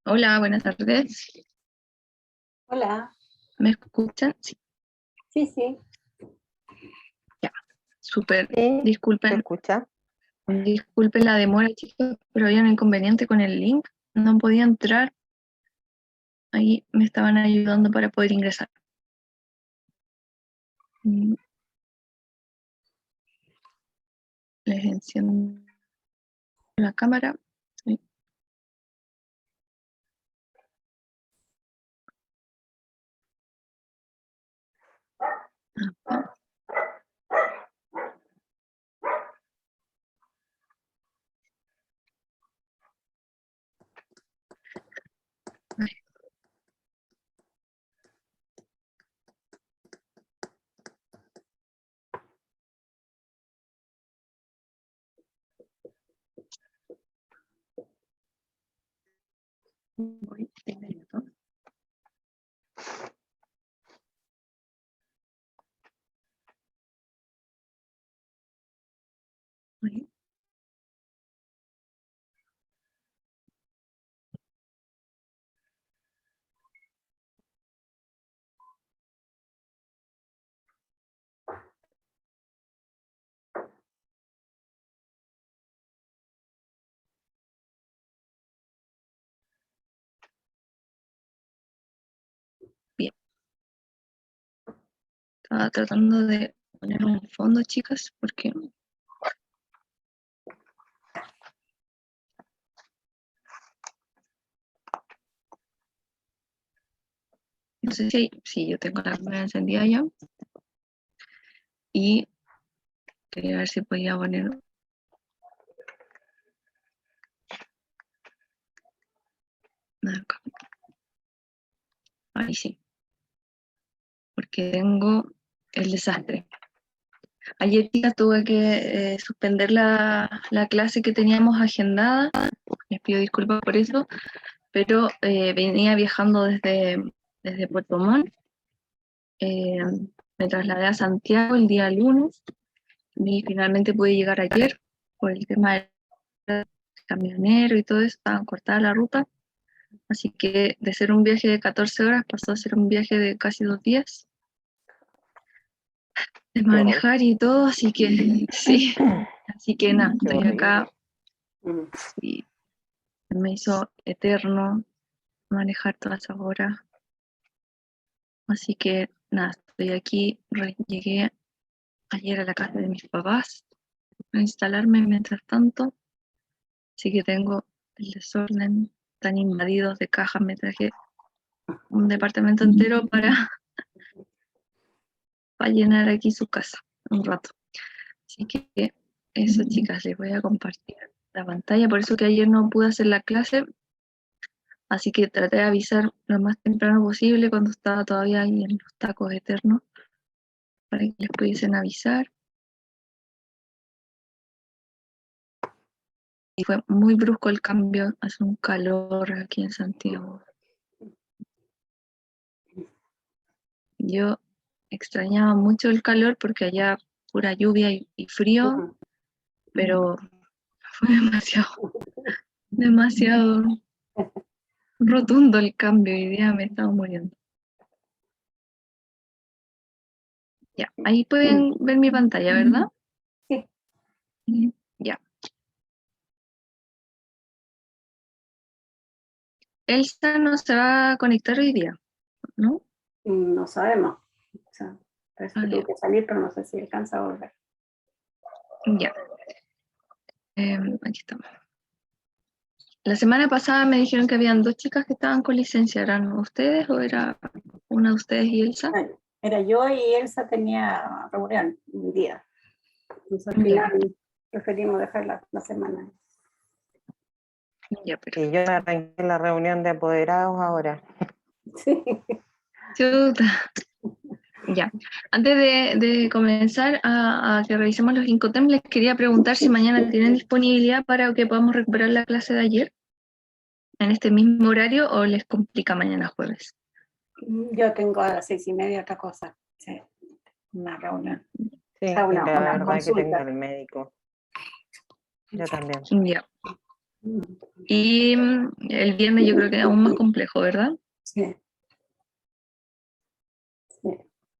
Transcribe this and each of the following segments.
Hola, buenas tardes. Hola. ¿Me escuchan? Sí, Sí. ya. Súper. Sí, ¿se Disculpen escucha? la demora, chicos, pero había un inconveniente con el link. No podía entrar. Ahí me estaban ayudando para poder ingresar. Les enciendo la cámara. Sí. Ajá. Voy de inmediato. Ahí. Bien. Estaba tratando de poner un fondo, chicas, porque no sé si yo tengo la cámara encendida ya. Y quería ver si podía poner acá. Ahí sí. Porque tengo el desastre. Ayer tuve que suspender la clase que teníamos agendada. Les pido disculpas por eso, pero venía viajando desde Puerto Montt. Me trasladé a Santiago el día lunes y finalmente pude llegar ayer por el tema del camionero y todo eso, estaba cortada la ruta. Así que de ser un viaje de 14 horas pasó a ser un viaje de casi 2 días de manejar y todo, así que sí. Así que nada, estoy acá y me hizo eterno manejar todas esas horas. Así que nada, estoy aquí, llegué ayer a la casa de mis papás a instalarme mientras tanto. Así que tengo el desorden, tan invadidos de cajas, me traje un departamento entero para llenar aquí su casa un rato. Así que eso, chicas, les voy a compartir la pantalla, por eso que ayer no pude hacer la clase. Así que traté de avisar lo más temprano posible cuando estaba todavía ahí en los tacos eternos, para que les pudiesen avisar. Y fue muy brusco el cambio, hace un calor aquí en Santiago. Yo extrañaba mucho el calor porque allá pura lluvia y frío, pero fue demasiado rotundo el cambio, y hoy día me estaba muriendo. Ya, ahí pueden ver mi pantalla, ¿verdad? Sí. Ya. Elsa no se va a conectar hoy día, ¿no? No sabemos. O sea, parece que tuvo que salir, pero no sé si alcanza a volver. Ya. Aquí estamos. La semana pasada me dijeron que habían 2 chicas que estaban con licencia. ¿Eran ustedes o era una de ustedes y Elsa? Era yo y Elsa tenía reunión un día. Entonces al final preferimos dejar la semana. Ya, Y yo me arranqué la reunión de apoderados ahora. Sí. Chuta. Ya. Antes de comenzar a que revisemos los Incoterms, les quería preguntar si mañana tienen disponibilidad para que podamos recuperar la clase de ayer en este mismo horario, o les complica mañana jueves. Yo tengo a las 6:30 otra cosa. Sí. Una reunión. Sí, O sea, una la verdad consulta. que tengo el médico. Yo también. Ya. Y el viernes yo creo que es aún más complejo, ¿verdad? Sí. Sí.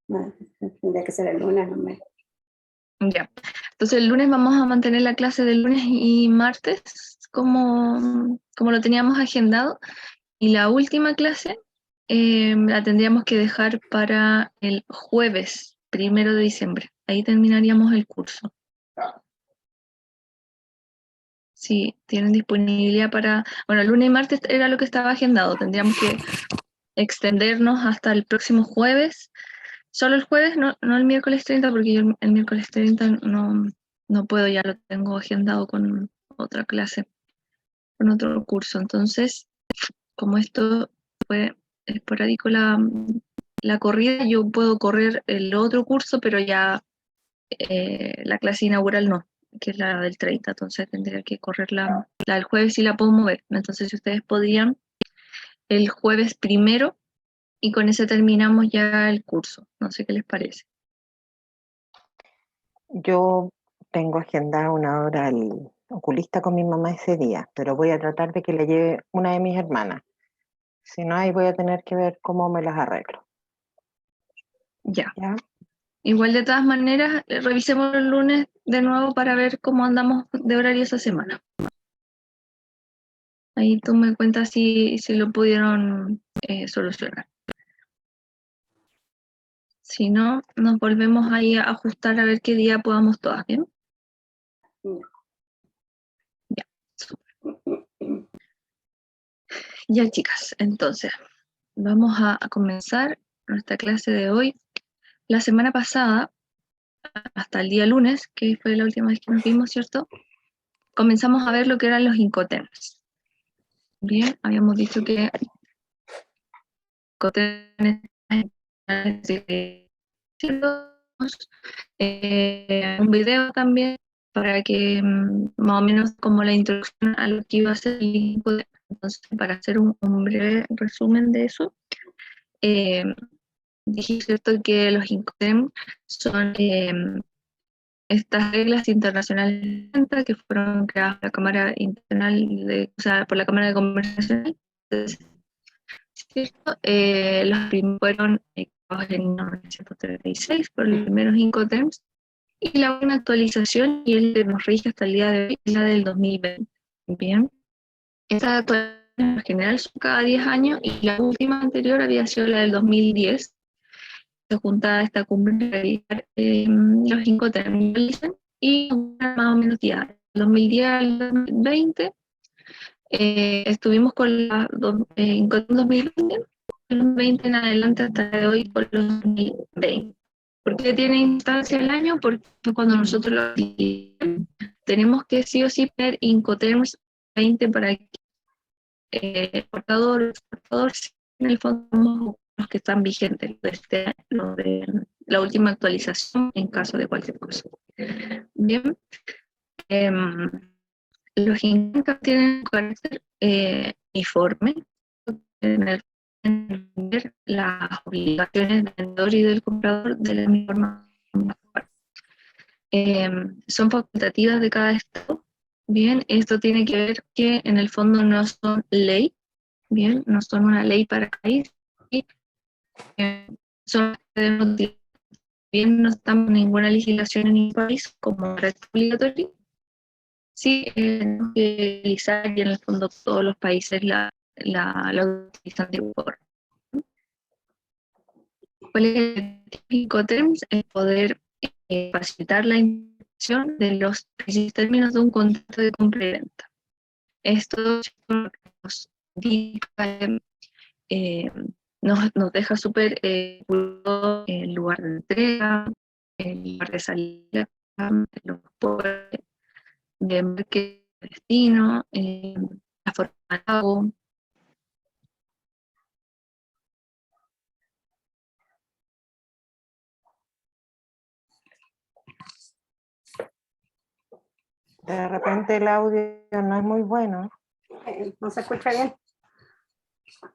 No, tendría que ser el lunes, no me... Ya. Entonces el lunes vamos a mantener la clase del lunes y martes como lo teníamos agendado. Y la última clase la tendríamos que dejar para el jueves 1 de diciembre. Ahí terminaríamos el curso. Si tienen disponibilidad para... Bueno, el lunes y martes era lo que estaba agendado. Tendríamos que extendernos hasta el próximo jueves. Solo el jueves, no el miércoles 30, porque yo el miércoles 30 no puedo, ya lo tengo agendado con otra clase, con otro curso. Entonces, como esto fue esporádico la corrida, yo puedo correr el otro curso, pero ya la clase inaugural no, que es la del 30, entonces tendría que correr la del jueves y la puedo mover. Entonces, si ustedes podrían, el jueves 1 y con ese terminamos ya el curso. No sé qué les parece. Yo tengo agendada una hora al oculista con mi mamá ese día, pero voy a tratar de que le lleve una de mis hermanas. Si no, ahí voy a tener que ver cómo me las arreglo. Ya. ¿Ya? Igual de todas maneras, revisemos el lunes de nuevo para ver cómo andamos de horario esa semana. Ahí tú me cuentas si lo pudieron solucionar. Si no, nos volvemos ahí a ajustar a ver qué día podamos todas, ¿bien? Ya, súper. Ya, chicas, entonces, vamos a comenzar nuestra clase de hoy. La semana pasada, hasta el día lunes, que fue la última vez que nos vimos, ¿cierto? Comenzamos a ver lo que eran los incoterms. Bien, habíamos dicho que incoterms un video también para que más o menos como la introducción a lo que iba a ser el Incoterm. Entonces, para hacer un breve resumen de eso, dije cierto que los Incoterm son estas reglas internacionales que fueron creadas por la Cámara Internacional o sea, por la Cámara de Comercio Nacional. Entonces, ¿cierto? Los primeros fueron creados en 1936 por los primeros Incoterms, y la última actualización, y el que nos rige hasta el día de hoy, es la del 2020. Bien, estas actualizaciones en general son cada 10 años, y la última anterior había sido la del 2010, se junta a esta cumbre para revisar los Incoterms, y más o menos ya, del 2010 al 2020, estuvimos con la Incoterm 2020, 2020 en adelante hasta de hoy con los 2020. ¿Por qué tiene instancia el año? Porque cuando nosotros lo tenemos que sí o sí tener Incoterms 20 para que exportador, en el fondo los que están vigentes, lo de la última actualización en caso de cualquier cosa. Bien, los Incoterms tienen un carácter uniforme, tener las obligaciones del vendedor y del comprador de la misma forma. Son facultativas de cada estado. Bien, esto tiene que ver que en el fondo no son ley, bien, no son una ley para el país, y son bien, no estamos en ninguna legislación en ningún país como red obligatoria. Sí, tenemos que utilizar, y en el fondo todos los países la utilizan de igual. ¿Cuál es el Incoterms? Es poder facilitar la interpretación de los precisos términos de un contrato de compra y venta. Esto nos indica, nos deja súper el lugar de entrega, el lugar de salida, los puertos de embarque, destino, la forma de pago. De repente el audio no es muy bueno. ¿No se escucha bien?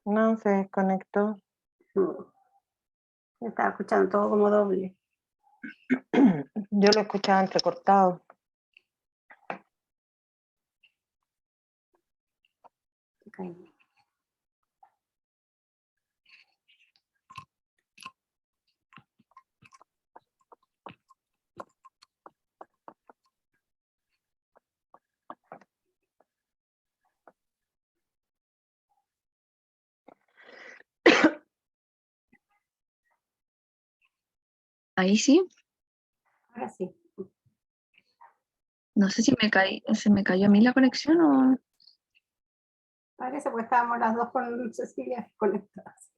No, se desconectó. Estaba escuchando todo como doble. Yo lo escuchaba entrecortado. Ok. Ahí sí. Ahora sí. No sé si se me cayó a mí la conexión o... Parece porque estábamos las dos con Cecilia conectadas.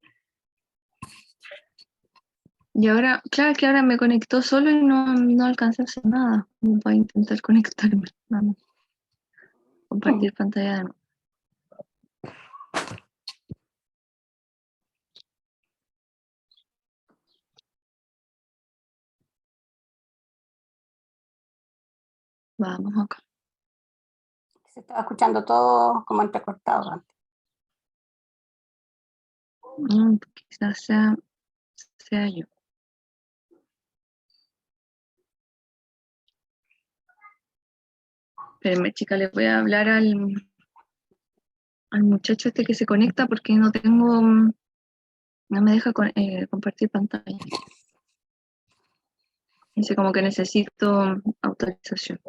Y ahora, claro que ahora me conectó solo y no alcancé a hacer nada. Voy a intentar conectarme. Vamos. Compartir pantalla de nuevo. Vamos acá. Se estaba escuchando todo como entrecortado antes. Quizás sea yo. Espérenme, chica, le voy a hablar al muchacho este que se conecta porque no me deja compartir pantalla. Dice como que necesito autorización.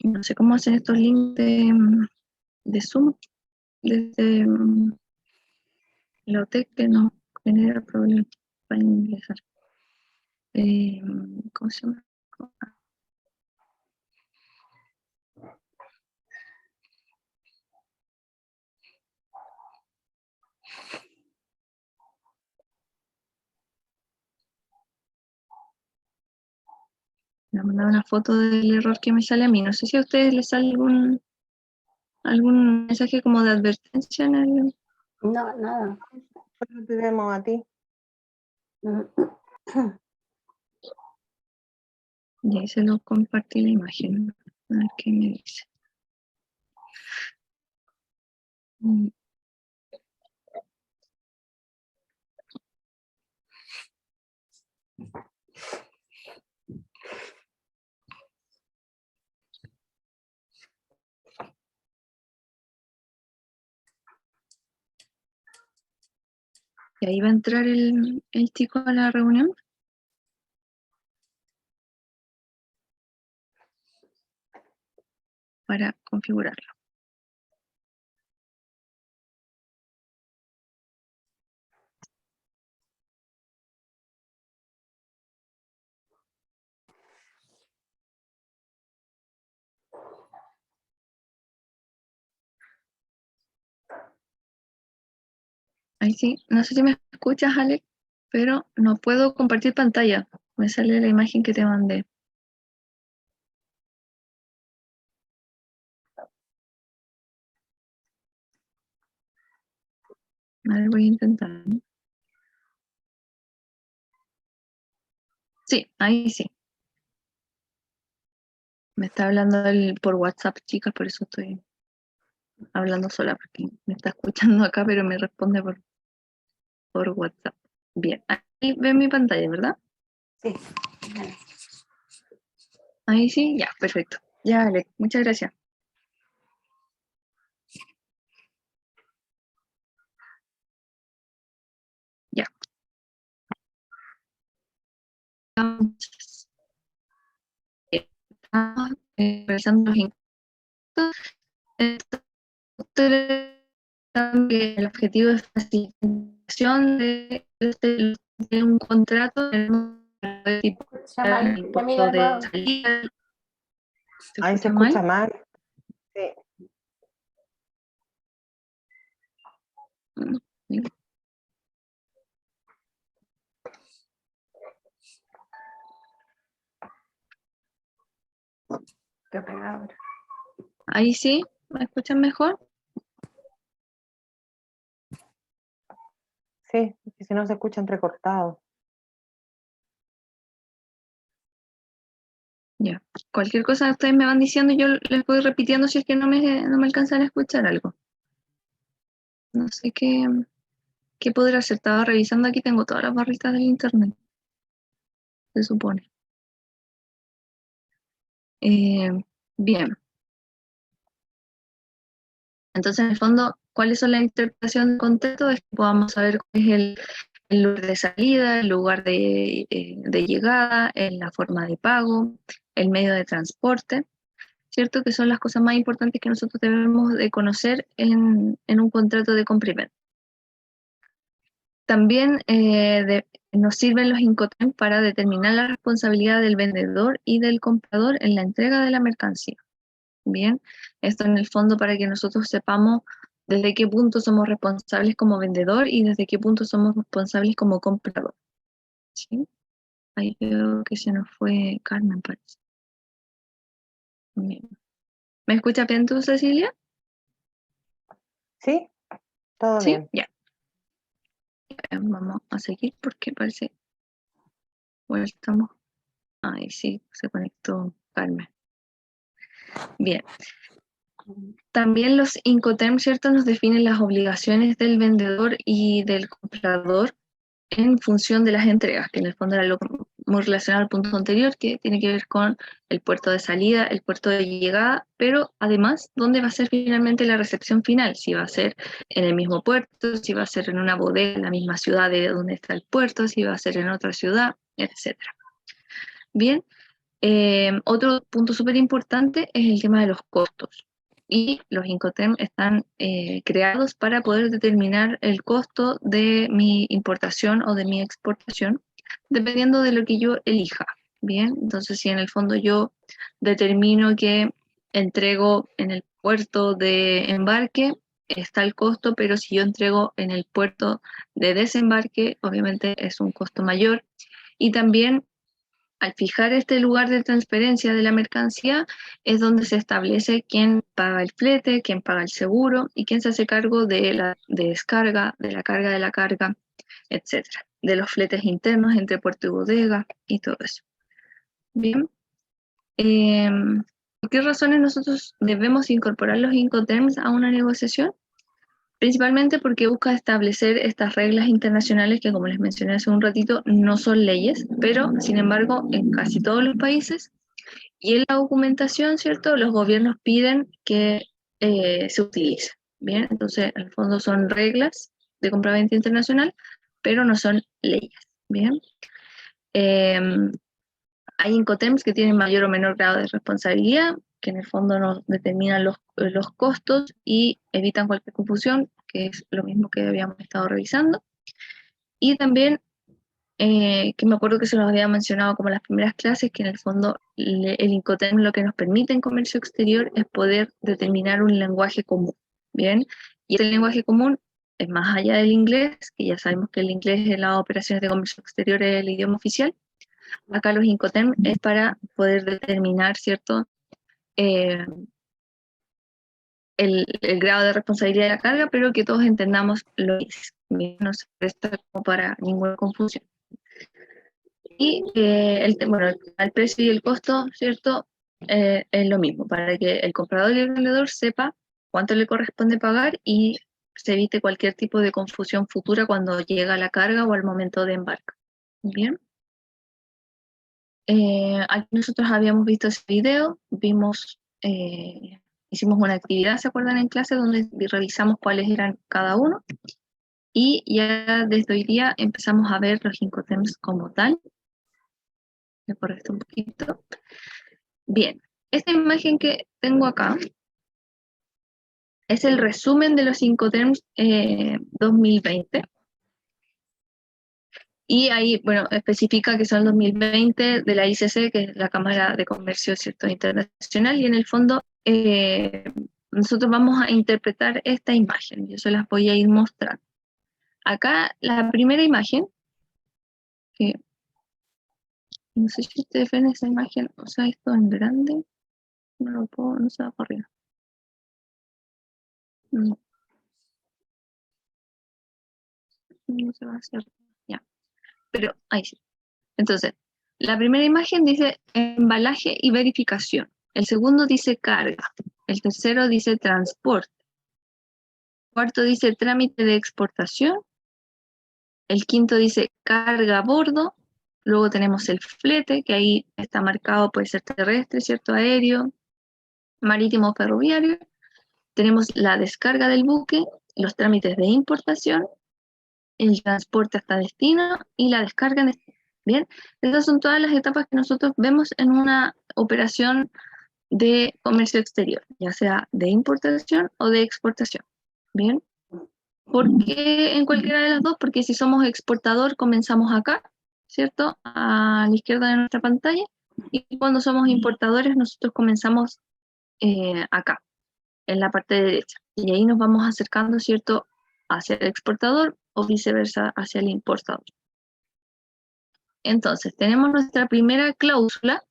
No sé cómo hacen estos links de Zoom desde la OTEC que no genera problemas para ingresar. ¿Cómo se llama? Me ha mandado una foto del error que me sale a mí. No sé si a ustedes les sale algún mensaje como de advertencia en el... No, nada. Solo te vemos a ti. Y ahí se lo compartí la imagen. A ver qué me dice. Y ahí va a entrar el chico a la reunión. Para configurarlo. Ahí sí, no sé si me escuchas, Alex, pero no puedo compartir pantalla. Me sale la imagen que te mandé. A ver, voy a intentar. Sí, ahí sí. Me está hablando él por WhatsApp, chicas, por eso estoy hablando sola, porque me está escuchando acá, pero me responde por WhatsApp. Bien, ahí ven mi pantalla, ¿verdad? Sí. Ahí sí, ya, perfecto. Ya, Alex, muchas gracias. Ya. Estamos realizando los encuentros. El objetivo es facilitación de un contrato tipo Escucha mal. Camila, de de nuevo. salida. ¿Se Ahí se escucha escucha mal? mal. Sí. Sí. Qué palabra. Ahí sí, ¿me escuchan mejor? Sí, y si no se escucha entrecortado. Ya. Cualquier cosa ustedes me van diciendo y yo les voy repitiendo si es que no me alcanzan a escuchar algo. No sé qué poder hacer. Estaba revisando aquí, tengo todas las barritas del internet, se supone. Bien. Entonces, en el fondo, ¿cuáles son las interpretaciones del contexto? Es que podamos saber cuál es el lugar de salida, el lugar de llegada, la forma de pago, el medio de transporte, ¿cierto? Que son las cosas más importantes que nosotros debemos de conocer en un contrato de compra y venta. También nos sirven los Incoterms para determinar la responsabilidad del vendedor y del comprador en la entrega de la mercancía. Bien, esto en el fondo para que nosotros sepamos desde qué punto somos responsables como vendedor y desde qué punto somos responsables como comprador. ¿Sí? Ahí veo que se nos fue Carmen, parece. Bien. ¿Me escucha bien tú, Cecilia? ¿Sí? Todo Sí, bien. ya. Vamos a seguir porque parece... Bueno, estamos... Ahí sí, se conectó Carmen. Bien. También los Incoterms, ¿cierto?, nos definen las obligaciones del vendedor y del comprador en función de las entregas, que en el fondo era lo muy relacionado al punto anterior, que tiene que ver con el puerto de salida, el puerto de llegada, pero además, ¿dónde va a ser finalmente la recepción final? Si va a ser en el mismo puerto, si va a ser en una bodega en la misma ciudad de donde está el puerto, si va a ser en otra ciudad, etc. Bien, otro punto súper importante es el tema de los costos. Y los Incoterms están creados para poder determinar el costo de mi importación o de mi exportación, dependiendo de lo que yo elija. Bien, entonces si en el fondo yo determino que entrego en el puerto de embarque, está el costo, pero si yo entrego en el puerto de desembarque, obviamente es un costo mayor. Y también al fijar este lugar de transferencia de la mercancía es donde se establece quién paga el flete, quién paga el seguro y quién se hace cargo de la descarga, de la carga, etcétera, de los fletes internos entre puerto y bodega y todo eso. Bien. ¿Por qué razones nosotros debemos incorporar los Incoterms a una negociación? Principalmente porque busca establecer estas reglas internacionales que, como les mencioné hace un ratito, no son leyes, pero sin embargo en casi todos los países y en la documentación, ¿cierto? Los gobiernos piden que se utilice. Bien, entonces en el fondo son reglas de compraventa internacional, pero no son leyes. Bien. Hay Incoterms que tienen mayor o menor grado de responsabilidad, que en el fondo nos determinan los costos y evitan cualquier confusión, que es lo mismo que habíamos estado revisando. Y también, que me acuerdo que se los había mencionado como las primeras clases, que en el fondo el Incoterm lo que nos permite en comercio exterior es poder determinar un lenguaje común. Bien, y el lenguaje común es más allá del inglés, que ya sabemos que el inglés en las operaciones de comercio exterior es el idioma oficial. Acá los Incoterms es para poder determinar, ¿cierto?, el grado de responsabilidad de la carga, pero que todos entendamos lo que es. No se presta como para ninguna confusión. Y bueno, el precio y el costo, ¿cierto?, es lo mismo, para que el comprador y el vendedor sepa cuánto le corresponde pagar y se evite cualquier tipo de confusión futura cuando llega la carga o al momento de embarque. Bien. Aquí nosotros habíamos visto ese video, hicimos una actividad, ¿se acuerdan? En clase donde revisamos cuáles eran cada uno y ya desde hoy día empezamos a ver los Incoterms como tal. Me correcto un poquito. Bien, esta imagen que tengo acá es el resumen de los Incoterms 2020. Y ahí, bueno, especifica que son el 2020 de la ICC, que es la Cámara de Comercio, ¿cierto?, Internacional, y en el fondo nosotros vamos a interpretar esta imagen, yo se las voy a ir mostrando. Acá la primera imagen, que no sé si ustedes ven esa imagen, o sea, esto en grande, no lo puedo, no se va por arriba. No, no se va a hacer, ya, pero ahí sí. Entonces, la primera imagen dice embalaje y verificación. El segundo dice carga. El tercero dice transporte. El cuarto dice trámite de exportación. El quinto dice carga a bordo. Luego tenemos el flete, que ahí está marcado, puede ser terrestre, ¿cierto?, aéreo, marítimo o ferroviario. tenemos la descarga del buque, los trámites de importación, el transporte hasta destino y la descarga en destino. Bien, esas son todas las etapas que nosotros vemos en una operación de comercio exterior, ya sea de importación o de exportación. Bien, ¿por qué en cualquiera de las dos? Porque si somos exportador comenzamos acá, ¿cierto? A la izquierda de nuestra pantalla, y cuando somos importadores nosotros comenzamos acá, en la parte derecha, y ahí nos vamos acercando, ¿cierto?, hacia el exportador o viceversa hacia el importador. Entonces, tenemos nuestra primera cláusula,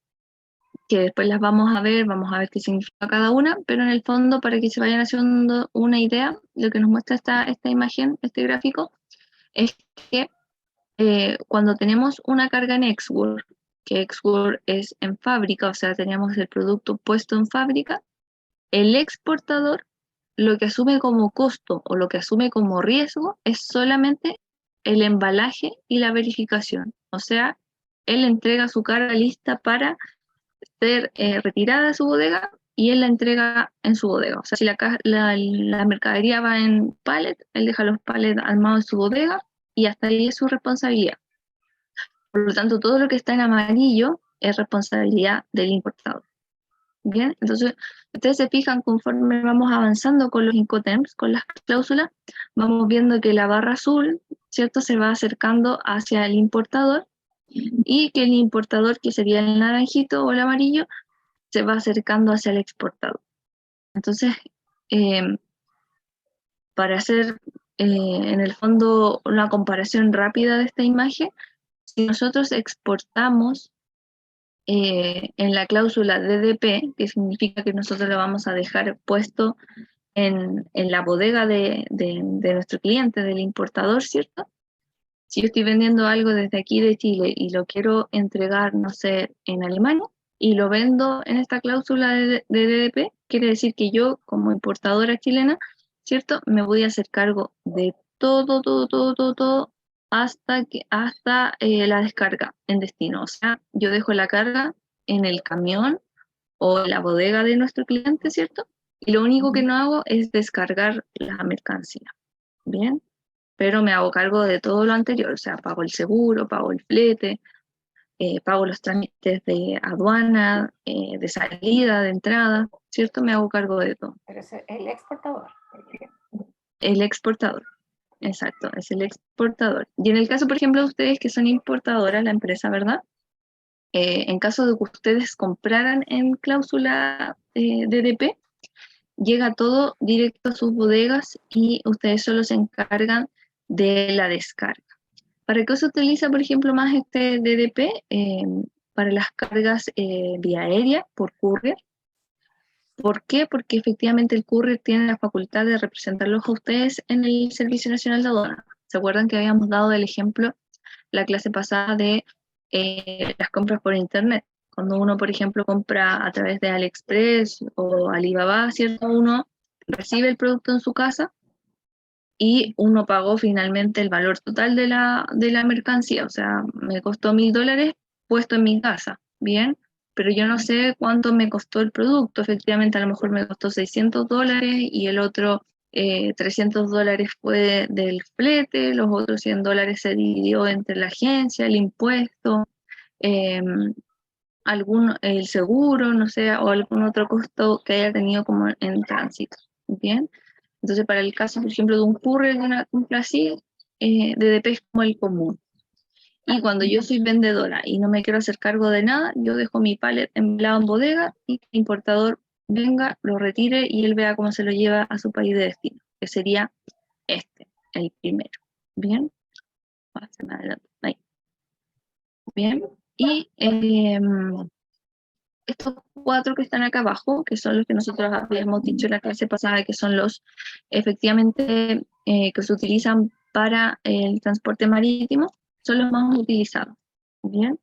que después las vamos a ver qué significa cada una, pero en el fondo, para que se vayan haciendo una idea, lo que nos muestra esta imagen, este gráfico, es que cuando tenemos una carga en export, que export es en fábrica, o sea, tenemos el producto puesto en fábrica, el exportador lo que asume como costo o lo que asume como riesgo es solamente el embalaje y la verificación. O sea, él entrega su carga lista para ser retirada de su bodega y él la entrega en su bodega. O sea, si la mercadería va en pallet, él deja los pallets armados en su bodega y hasta ahí es su responsabilidad. Por lo tanto, todo lo que está en amarillo es responsabilidad del importador. Bien, entonces, ustedes se fijan, conforme vamos avanzando con los Incoterms, con las cláusulas, vamos viendo que la barra azul, ¿cierto?, se va acercando hacia el importador y que el importador, que sería el naranjito o el amarillo, se va acercando hacia el exportador. Entonces, para hacer en el fondo una comparación rápida de esta imagen, si nosotros exportamos en la cláusula DDP, que significa que nosotros lo vamos a dejar puesto en la bodega de nuestro cliente, del importador, ¿cierto? Si yo estoy vendiendo algo desde aquí de Chile y lo quiero entregar, no sé, en Alemania, y lo vendo en esta cláusula de DDP, quiere decir que yo, como importadora chilena, ¿cierto?, me voy a hacer cargo de todo, hasta la descarga en destino. O sea, yo dejo la carga en el camión o en la bodega de nuestro cliente, ¿cierto? Y lo único que no hago es descargar la mercancía. Bien, pero me hago cargo de todo lo anterior, o sea, pago el seguro, pago el flete, pago los trámites de aduana, de salida, de entrada, ¿cierto? Me hago cargo de todo. Pero es el exportador. El exportador, exacto, es el exportador. Y en el caso, por ejemplo, de ustedes que son importadoras, la empresa, ¿verdad? En caso de que ustedes compraran en cláusula DDP, llega todo directo a sus bodegas y ustedes solo se encargan de la descarga. ¿Para qué se utiliza, por ejemplo, más este DDP? Para las cargas vía aérea, por courier. ¿Por qué? Porque efectivamente el courier tiene la facultad de representarlos a ustedes en el Servicio Nacional de Aduana. ¿Se acuerdan que habíamos dado el ejemplo la clase pasada de las compras por internet? Cuando uno, por ejemplo, compra a través de AliExpress o Alibaba, ¿cierto? Uno recibe el producto en su casa y uno pagó finalmente el valor total de la mercancía. O sea, me costó $1000 puesto en mi casa, ¿bien? Pero yo no sé cuánto me costó el producto. Efectivamente, a lo mejor me costó $600 y el otro $300 fue del flete, los otros $100 se dividió entre la agencia, el impuesto, el seguro, no sé, o algún otro costo que haya tenido como en tránsito, ¿bien? Entonces, para el caso, por ejemplo, de un courier de una compra así, DDP es como el común. Y cuando yo soy vendedora y no me quiero hacer cargo de nada, yo dejo mi pallet embalado en bodega y que el importador venga, lo retire y él vea cómo se lo lleva a su país de destino, que sería el primero. ¿Bien? Ahí. Bien. Y estos 4 que están acá abajo, que son los que nosotros habíamos dicho en la clase pasada, que son los efectivamente que se utilizan para el transporte marítimo, son los más utilizados. ¿Bien?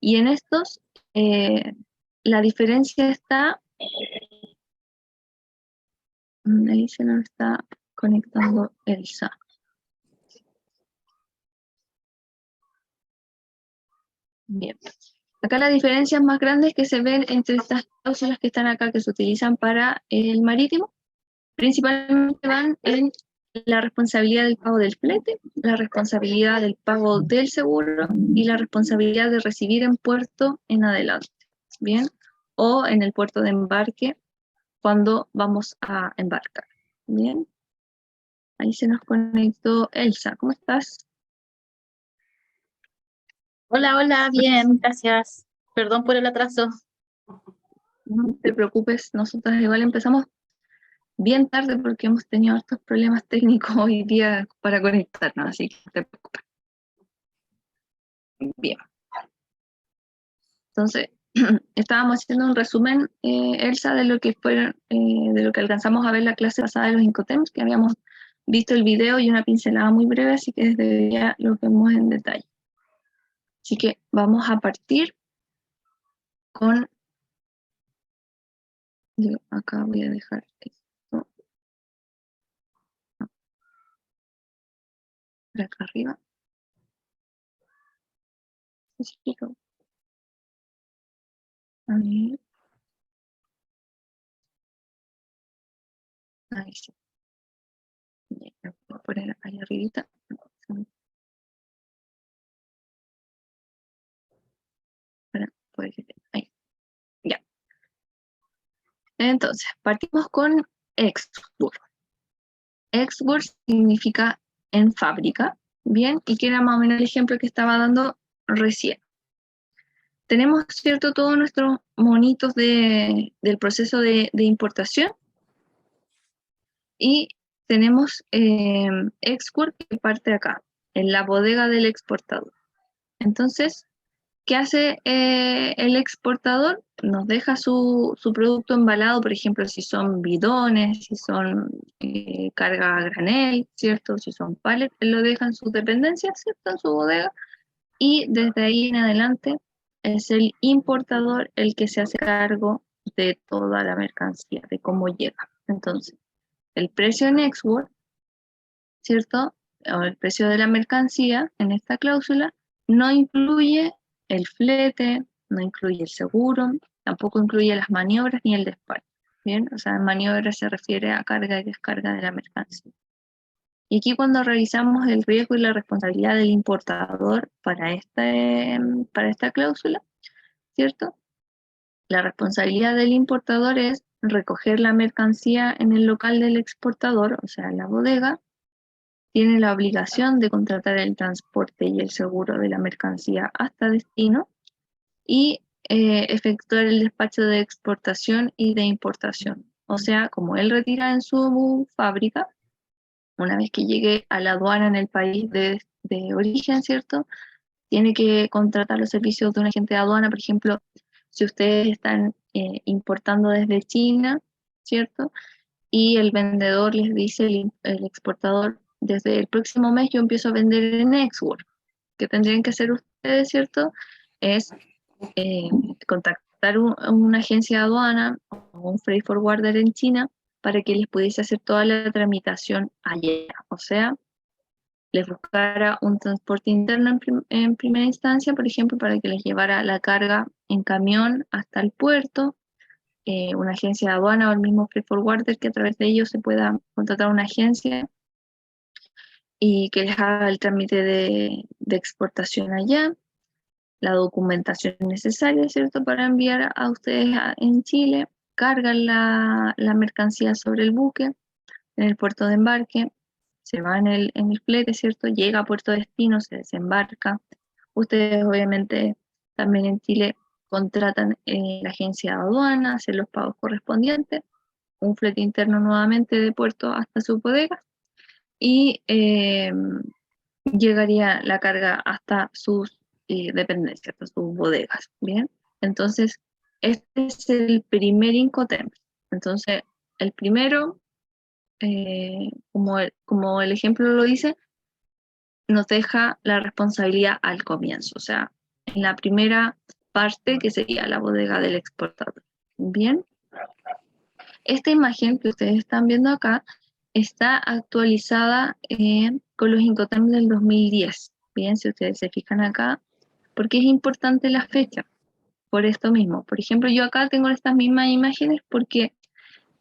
Y en estos, la diferencia está... Ahí se nos está conectando Elsa. Bien. Acá las diferencias más grandes que se ven entre estas cláusulas que están acá, que se utilizan para el marítimo, principalmente van en la responsabilidad del pago del flete, la responsabilidad del pago del seguro y la responsabilidad de recibir en puerto en adelante, ¿bien? O en el puerto de embarque cuando vamos a embarcar, ¿bien? Ahí se nos conectó Elsa, ¿cómo estás? Hola, hola, bien, gracias. Perdón por el atraso. No te preocupes, nosotros igual empezamos bien tarde porque hemos tenido estos problemas técnicos hoy día para conectarnos, así que no te preocupes. Bien. Entonces, estábamos haciendo un resumen, Elsa, de lo que de lo que alcanzamos a ver la clase pasada de los Incoterms, que habíamos visto el video y una pincelada muy breve, así que desde ya lo vemos en detalle. Así que vamos a partir con... Yo acá voy a dejar esto por acá arriba. Ahí, ahí sí. Lo voy a poner ahí arribita. Para poder... Ahí. Ya. Entonces, partimos con Export. Export significa en fábrica, ¿bien? Y que era más o menos el ejemplo que estaba dando recién. Tenemos, ¿cierto?, todos nuestros monitos del proceso de importación y tenemos export que parte acá, en la bodega del exportador. Entonces, ¿qué hace el exportador? Nos deja su producto embalado, por ejemplo, si son bidones, si son carga a granel, ¿cierto? Si son pallets, él lo deja en sus dependencias, ¿cierto? En su bodega, y desde ahí en adelante es el importador el que se hace cargo de toda la mercancía, de cómo llega. Entonces, el precio en export, ¿cierto? O el precio de la mercancía en esta cláusula no incluye el flete, no incluye el seguro, tampoco incluye las maniobras ni el despacho. ¿Bien? O sea, maniobras se refiere a carga y descarga de la mercancía. Y aquí cuando revisamos el riesgo y la responsabilidad del importador para esta cláusula, ¿cierto? La responsabilidad del importador es recoger la mercancía en el local del exportador, o sea, en la bodega. Tiene la obligación de contratar el transporte y el seguro de la mercancía hasta destino y efectuar el despacho de exportación y de importación. O sea, como él retira en su fábrica, una vez que llegue a la aduana en el país de origen, ¿cierto? Tiene que contratar los servicios de un agente de aduana, por ejemplo, si ustedes están importando desde China, ¿cierto? Y el vendedor les dice, el exportador, desde el próximo mes yo empiezo a vender en Export. ¿Qué tendrían que hacer ustedes, cierto? Es contactar una agencia de aduana o un freight forwarder en China para que les pudiese hacer toda la tramitación allá. O sea, les buscara un transporte interno en primera instancia, por ejemplo, para que les llevara la carga en camión hasta el puerto, una agencia de aduana o el mismo freight forwarder, que a través de ellos se pueda contratar una agencia y que les haga el trámite de exportación allá, la documentación necesaria, ¿cierto?, para enviar a ustedes en Chile, cargan la mercancía sobre el buque, en el puerto de embarque, se va en el flete, ¿cierto?, llega a puerto de destino, se desembarca. Ustedes obviamente también en Chile contratan la agencia de aduana, hacen los pagos correspondientes, un flete interno nuevamente de puerto hasta su bodega y llegaría la carga hasta sus dependencias, hasta sus bodegas, ¿bien? Entonces, este es el primer Incoterms. Entonces, el primero, como el ejemplo lo dice, nos deja la responsabilidad al comienzo, o sea, en la primera parte que sería la bodega del exportador. Bien, esta imagen que ustedes están viendo acá está actualizada con los Incoterms del 2010. Bien, si ustedes se fijan acá, porque es importante la fecha, por esto mismo. Por ejemplo, yo acá tengo estas mismas imágenes porque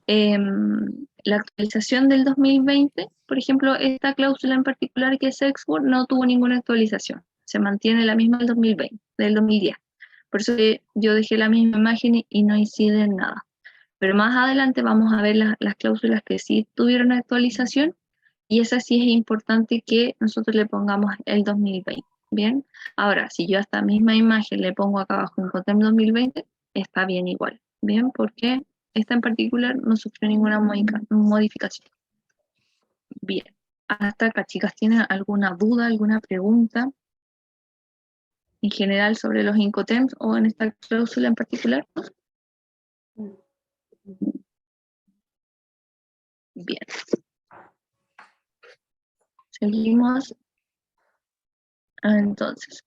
la actualización del 2020, por ejemplo, esta cláusula en particular que es export no tuvo ninguna actualización, se mantiene la misma del 2020, del 2010. Por eso yo dejé la misma imagen y no incide en nada. Pero más adelante vamos a ver las cláusulas que sí tuvieron actualización y esa sí es importante que nosotros le pongamos el 2020. Bien, ahora si yo a esta misma imagen le pongo acá abajo Incoterm 2020, está bien igual. Bien, porque esta en particular no sufrió ninguna modificación. Bien, hasta acá, chicas, ¿tienen alguna duda, alguna pregunta en general sobre los Incoterms o en esta cláusula en particular? Bien. Seguimos. Entonces.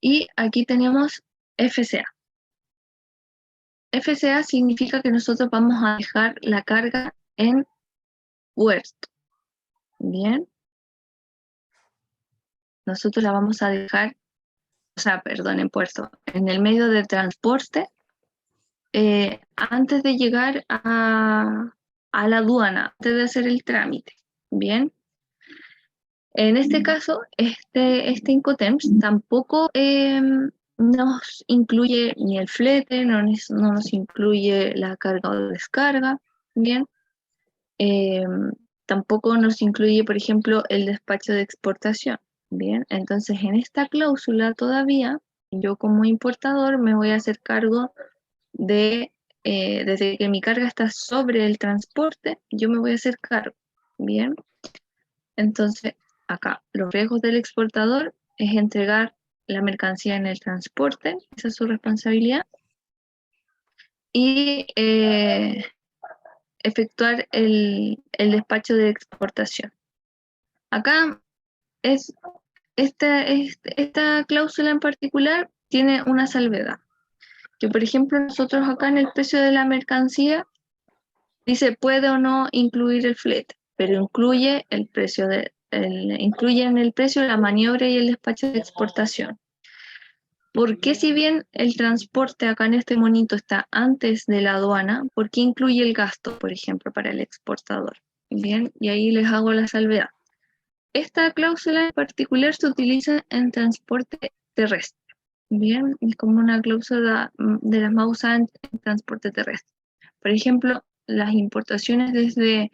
Y aquí tenemos FCA. FCA significa que nosotros vamos a dejar la carga en puerto. Bien. Nosotros la vamos a dejar, o sea, perdón, en puerto, en el medio de transporte, antes de llegar a la aduana, antes de hacer el trámite. Bien. En este caso, este Incoterms tampoco nos incluye ni el flete, no nos incluye la carga o descarga, ¿bien? Tampoco nos incluye, por ejemplo, el despacho de exportación, ¿bien? Entonces, en esta cláusula todavía, yo como importador me voy a hacer cargo de, desde que mi carga está sobre el transporte, yo me voy a hacer cargo, ¿bien? Entonces, acá, los riesgos del exportador es entregar la mercancía en el transporte, esa es su responsabilidad, y efectuar el despacho de exportación. Acá, esta cláusula en particular tiene una salvedad, que por ejemplo nosotros acá en el precio de la mercancía dice puede o no incluir el flete, pero incluye el precio incluye en el precio la maniobra y el despacho de exportación. ¿Por qué si bien el transporte acá en este monito está antes de la aduana, por qué incluye el gasto, por ejemplo, para el exportador? Bien, y ahí les hago la salvedad. Esta cláusula en particular se utiliza en transporte terrestre. Bien, es como una cláusula de las más usadas en transporte terrestre. Por ejemplo, las importaciones desde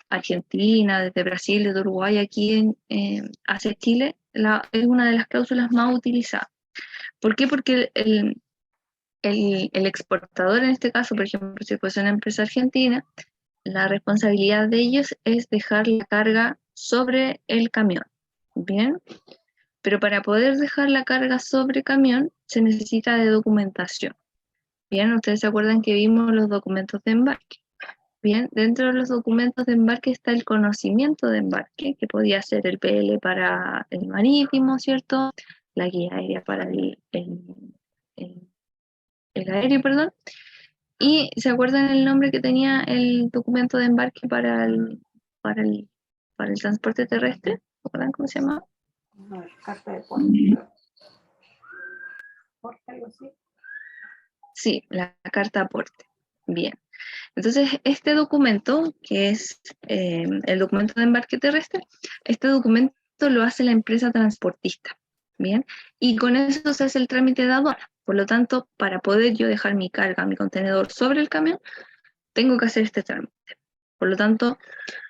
Argentina, desde Brasil, desde Uruguay, aquí hacia Chile, es una de las cláusulas más utilizadas. ¿Por qué? Porque el exportador, en este caso, por ejemplo, si fuese una empresa argentina, la responsabilidad de ellos es dejar la carga sobre el camión. Bien, pero para poder dejar la carga sobre camión se necesita de documentación. Bien, ustedes se acuerdan que vimos los documentos de embarque. Bien, dentro de los documentos de embarque está el conocimiento de embarque, que podía ser el PL para el marítimo, ¿cierto? La guía aérea para el aéreo, perdón. ¿Y se acuerdan el nombre que tenía el documento de embarque para el transporte terrestre? ¿Se acuerdan cómo se llama? Carta de porte. ¿Porte algo así? Sí, la carta aporte. Bien. Entonces, este documento, que es el documento de embarque terrestre, este documento lo hace la empresa transportista. Bien. Y con eso se hace el trámite de aduana. Por lo tanto, para poder yo dejar mi carga, mi contenedor sobre el camión, tengo que hacer este trámite. Por lo tanto,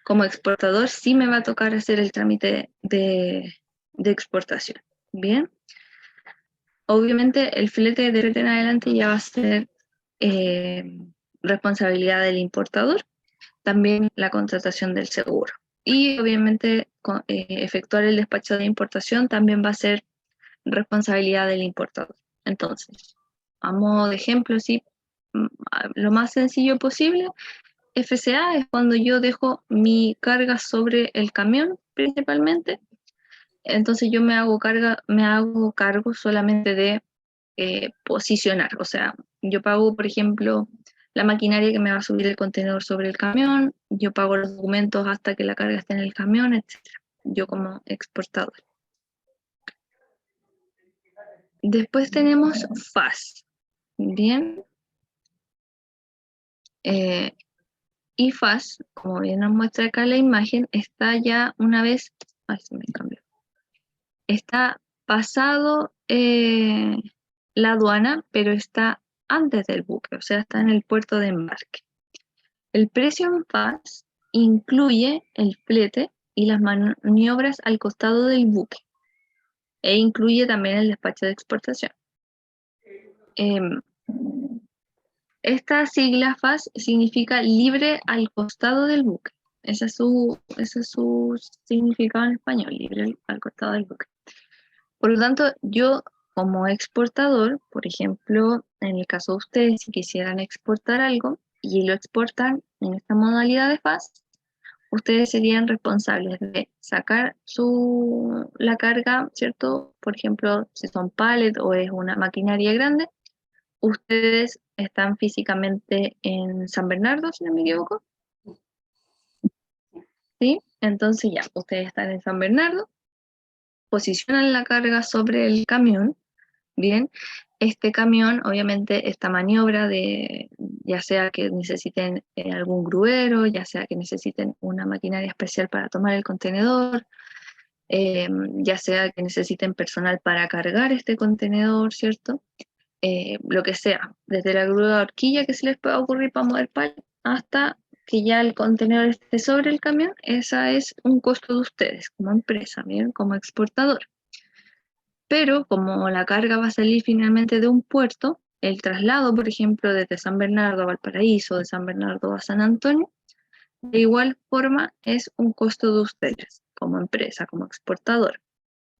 como exportador sí me va a tocar hacer el trámite de exportación. Bien. Obviamente el flete de flete en adelante ya va a ser responsabilidad del importador, también la contratación del seguro. Y obviamente efectuar el despacho de importación también va a ser responsabilidad del importador. Entonces, a modo de ejemplo, sí, lo más sencillo posible, FCA es cuando yo dejo mi carga sobre el camión principalmente. Entonces yo me hago cargo solamente de posicionar. O sea, yo pago, por ejemplo, la maquinaria que me va a subir el contenedor sobre el camión, yo pago los documentos hasta que la carga esté en el camión, etc. Yo como exportador. Después tenemos FAS. Bien. Y FAS, como bien nos muestra acá la imagen, está ya una vez, ay, se me cambió, está pasado la aduana, pero está antes del buque, o sea, está en el puerto de embarque. El precio en FAS incluye el flete y las maniobras al costado del buque, e incluye también el despacho de exportación. Esta sigla FAS significa libre al costado del buque. Ese es su significado en español, libre al costado del buque. Por lo tanto, yo como exportador, por ejemplo, en el caso de ustedes, si quisieran exportar algo y lo exportan en esta modalidad de FAS, ustedes serían responsables de sacar la carga, ¿cierto? Por ejemplo, si son pallet o es una maquinaria grande, ustedes están físicamente en San Bernardo, si no me equivoco. ¿Sí? Entonces ya, ustedes están en San Bernardo, posicionan la carga sobre el camión, ¿bien? Este camión, obviamente, esta maniobra de, ya sea que necesiten algún gruero, ya sea que necesiten una maquinaria especial para tomar el contenedor, ya sea que necesiten personal para cargar este contenedor, ¿cierto? Lo que sea, desde la grúa de horquilla que se les pueda ocurrir para mover pallet hasta que ya el contenedor esté sobre el camión, esa es un costo de ustedes como empresa, ¿bien? Como exportador. Pero como la carga va a salir finalmente de un puerto, el traslado, por ejemplo, desde San Bernardo a Valparaíso, de San Bernardo a San Antonio, de igual forma es un costo de ustedes como empresa, como exportador.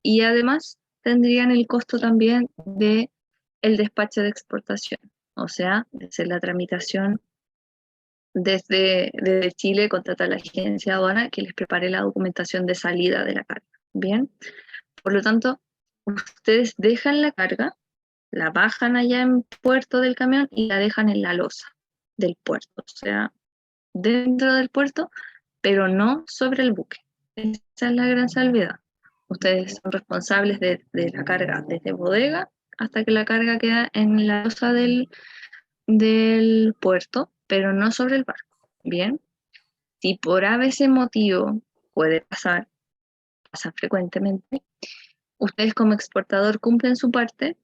Y además tendrían el costo también de el despacho de exportación, o sea, de hacer la tramitación desde Chile, contratar a la agencia de aduana que les prepare la documentación de salida de la carga. Bien, por lo tanto, ustedes dejan la carga, la bajan allá en puerto del camión y la dejan en la losa del puerto, o sea, dentro del puerto, pero no sobre el buque. Esa es la gran salvedad. Ustedes son responsables de la carga desde bodega hasta que la carga queda en la losa del puerto, pero no sobre el barco. Bien, si por ese motivo puede pasar, pasa frecuentemente, ustedes como exportador cumplen su parte,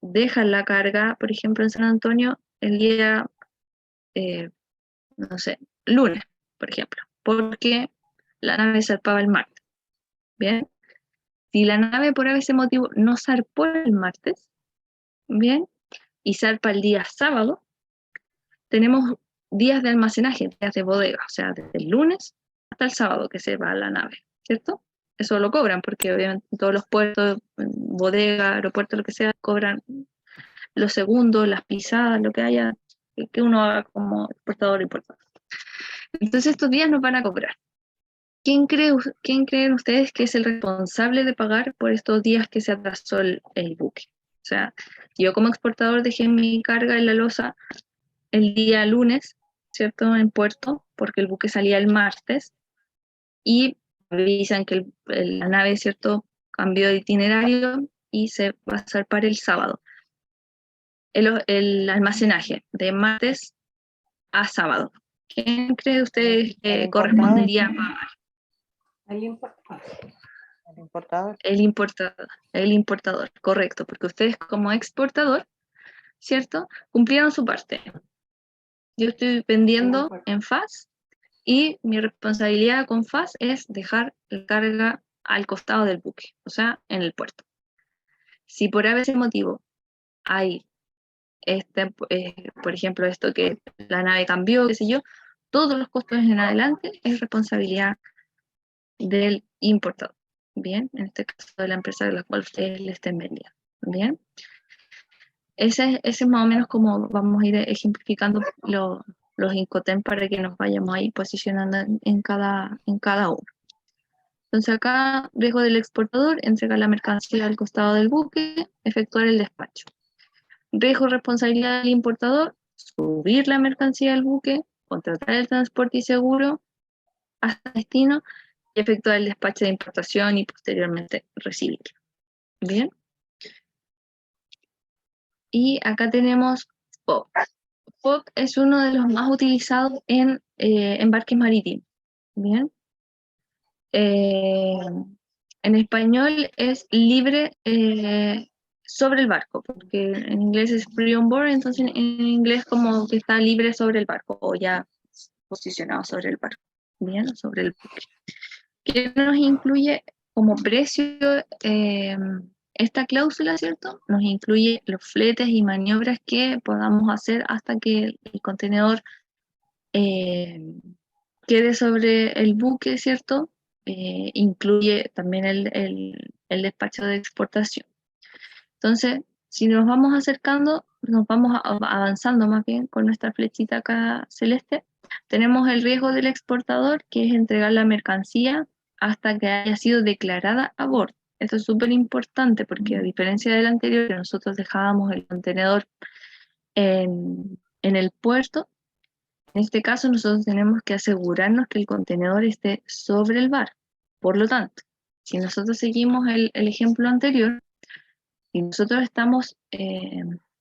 dejan la carga, por ejemplo, en San Antonio el día, no sé, lunes, por ejemplo, porque la nave zarpaba el martes. Bien, si la nave por ese motivo no zarpó el martes, bien, y zarpa el día sábado, tenemos días de almacenaje, días de bodega, o sea, desde el lunes hasta el sábado que se va la nave, ¿cierto? Eso lo cobran porque obviamente todos los puertos, bodega, aeropuerto, lo que sea, cobran los segundos, las pisadas, lo que haya, que uno haga como exportador o importador. Entonces estos días nos van a cobrar. ¿Quién creen ustedes que es el responsable de pagar por estos días que se atrasó el buque? O sea, yo como exportador dejé mi carga en la losa el día lunes, ¿cierto? En puerto, porque el buque salía el martes, y avisan que la nave, ¿cierto? Cambió de itinerario y se va a zarpar el sábado. El almacenaje de martes a sábado. ¿Quién cree ustedes que correspondería a pagar? El importador. El importador. El importador, correcto, porque ustedes como exportador, ¿cierto? Cumplieron su parte. Yo estoy vendiendo en FAS y mi responsabilidad con FAS es dejar la carga al costado del buque, o sea, en el puerto. Si por ese motivo hay, por ejemplo, esto que la nave cambió, qué sé yo, todos los costos en adelante es responsabilidad del importador. Bien, en este caso de la empresa de la cual ustedes le estén vendiendo. Bien, ese es más o menos como vamos a ir ejemplificando los Incoterms para que nos vayamos ahí posicionando en cada uno. Entonces acá, riesgo del exportador, entregar la mercancía al costado del buque, efectuar el despacho. Riesgo responsabilidad del importador, subir la mercancía al buque, contratar el transporte y seguro hasta destino y efectuar el despacho de importación y posteriormente recibirlo. Bien. Y acá tenemos FOB es uno de los más utilizados en embarques marítimos. Bien. En español es libre sobre el barco, porque en inglés es free on board, entonces en inglés como que está libre sobre el barco o ya posicionado sobre el barco, bien, sobre el buque. ¿Qué nos incluye como precio esta cláusula, cierto? Nos incluye los fletes y maniobras que podamos hacer hasta que el contenedor quede sobre el buque, ¿cierto? Incluye también el despacho de exportación. Entonces, si nos vamos acercando, nos vamos avanzando más bien con nuestra flechita acá celeste, tenemos el riesgo del exportador, que es entregar la mercancía hasta que haya sido declarada a bordo. Esto es súper importante porque a diferencia del anterior, que nosotros dejábamos el contenedor en el puerto, en este caso nosotros tenemos que asegurarnos que el contenedor esté sobre el barco. Por lo tanto, si nosotros seguimos el ejemplo anterior, y nosotros estamos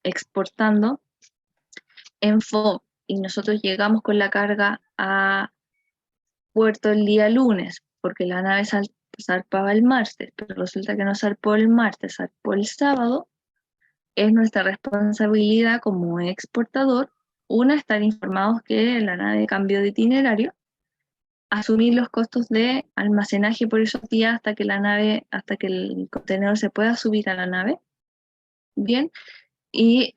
exportando en FOB y nosotros llegamos con la carga a puerto el día lunes, porque la nave zarpaba el martes, pero resulta que no zarpó el martes, zarpó el sábado, es nuestra responsabilidad como exportador, una, estar informados que la nave cambió de itinerario, asumir los costos de almacenaje por esos días hasta que hasta que el contenedor se pueda subir a la nave, bien, y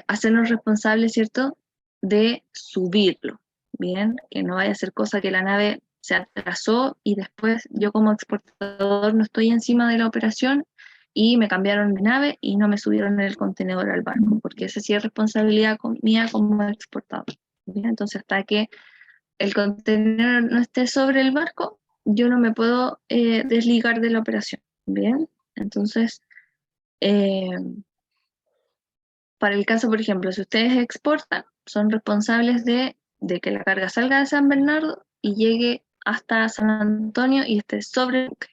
hacernos responsables, ¿cierto?, de subirlo, bien, que no vaya a ser cosa que la nave se atrasó y después yo como exportador no estoy encima de la operación y me cambiaron de nave y no me subieron el contenedor al barco, porque esa sí es responsabilidad mía como exportador, bien, entonces hasta que el contenedor no esté sobre el barco, yo no me puedo desligar de la operación, bien, entonces para el caso, por ejemplo, si ustedes exportan, son responsables de que la carga salga de San Bernardo y llegue hasta San Antonio y esté sobre el buque.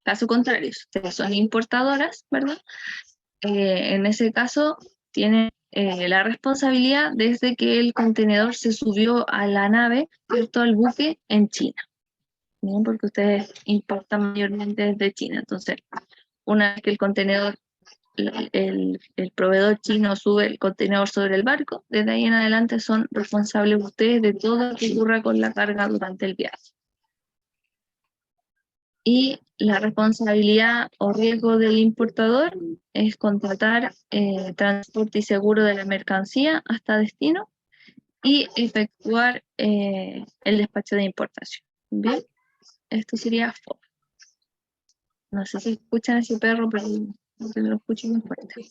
Caso contrario, si ustedes son importadoras, ¿verdad? En ese caso, tienen la responsabilidad desde que el contenedor se subió a la nave, ¿cierto?, al buque en China. ¿Bien? Porque ustedes importan mayormente desde China. Entonces, una vez que el contenedor el proveedor chino sube el contenedor sobre el barco, desde ahí en adelante son responsables ustedes de todo lo que ocurra con la carga durante el viaje. Y la responsabilidad o riesgo del importador es contratar transporte y seguro de la mercancía hasta destino y efectuar el despacho de importación. Bien, esto sería FOB. No sé si escuchan ese perro, pero lo escucho muy fuerte.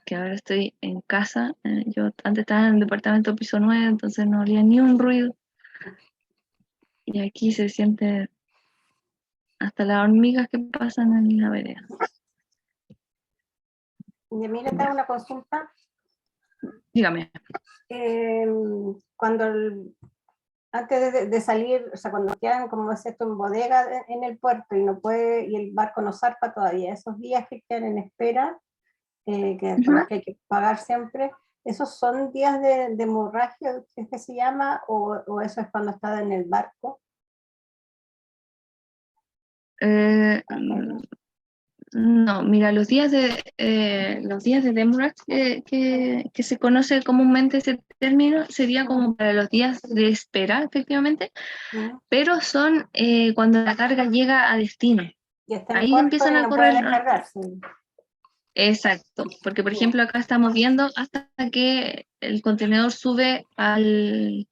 Que ahora estoy en casa, yo antes estaba en el departamento piso 9, entonces no había ni un ruido, y aquí se siente hasta las hormigas que pasan en la vereda. Y mira, te hago una consulta. Dígame. Cuando antes de salir, o sea, cuando quedan, como es esto, en bodega en el puerto y no puede, y el barco no zarpa todavía, esos días que quedan en espera, por los que hay que pagar siempre, ¿esos son días de hemorragia, que se llama, o eso es cuando está en el barco? No, mira, los días de demora que se conoce comúnmente ese término sería como para los días de espera, efectivamente, pero son cuando la carga llega a destino. Y está en Ahí puerto empiezan y a no correr. puede descargarse. Exacto, porque por ejemplo acá estamos viendo hasta que el contenedor sube al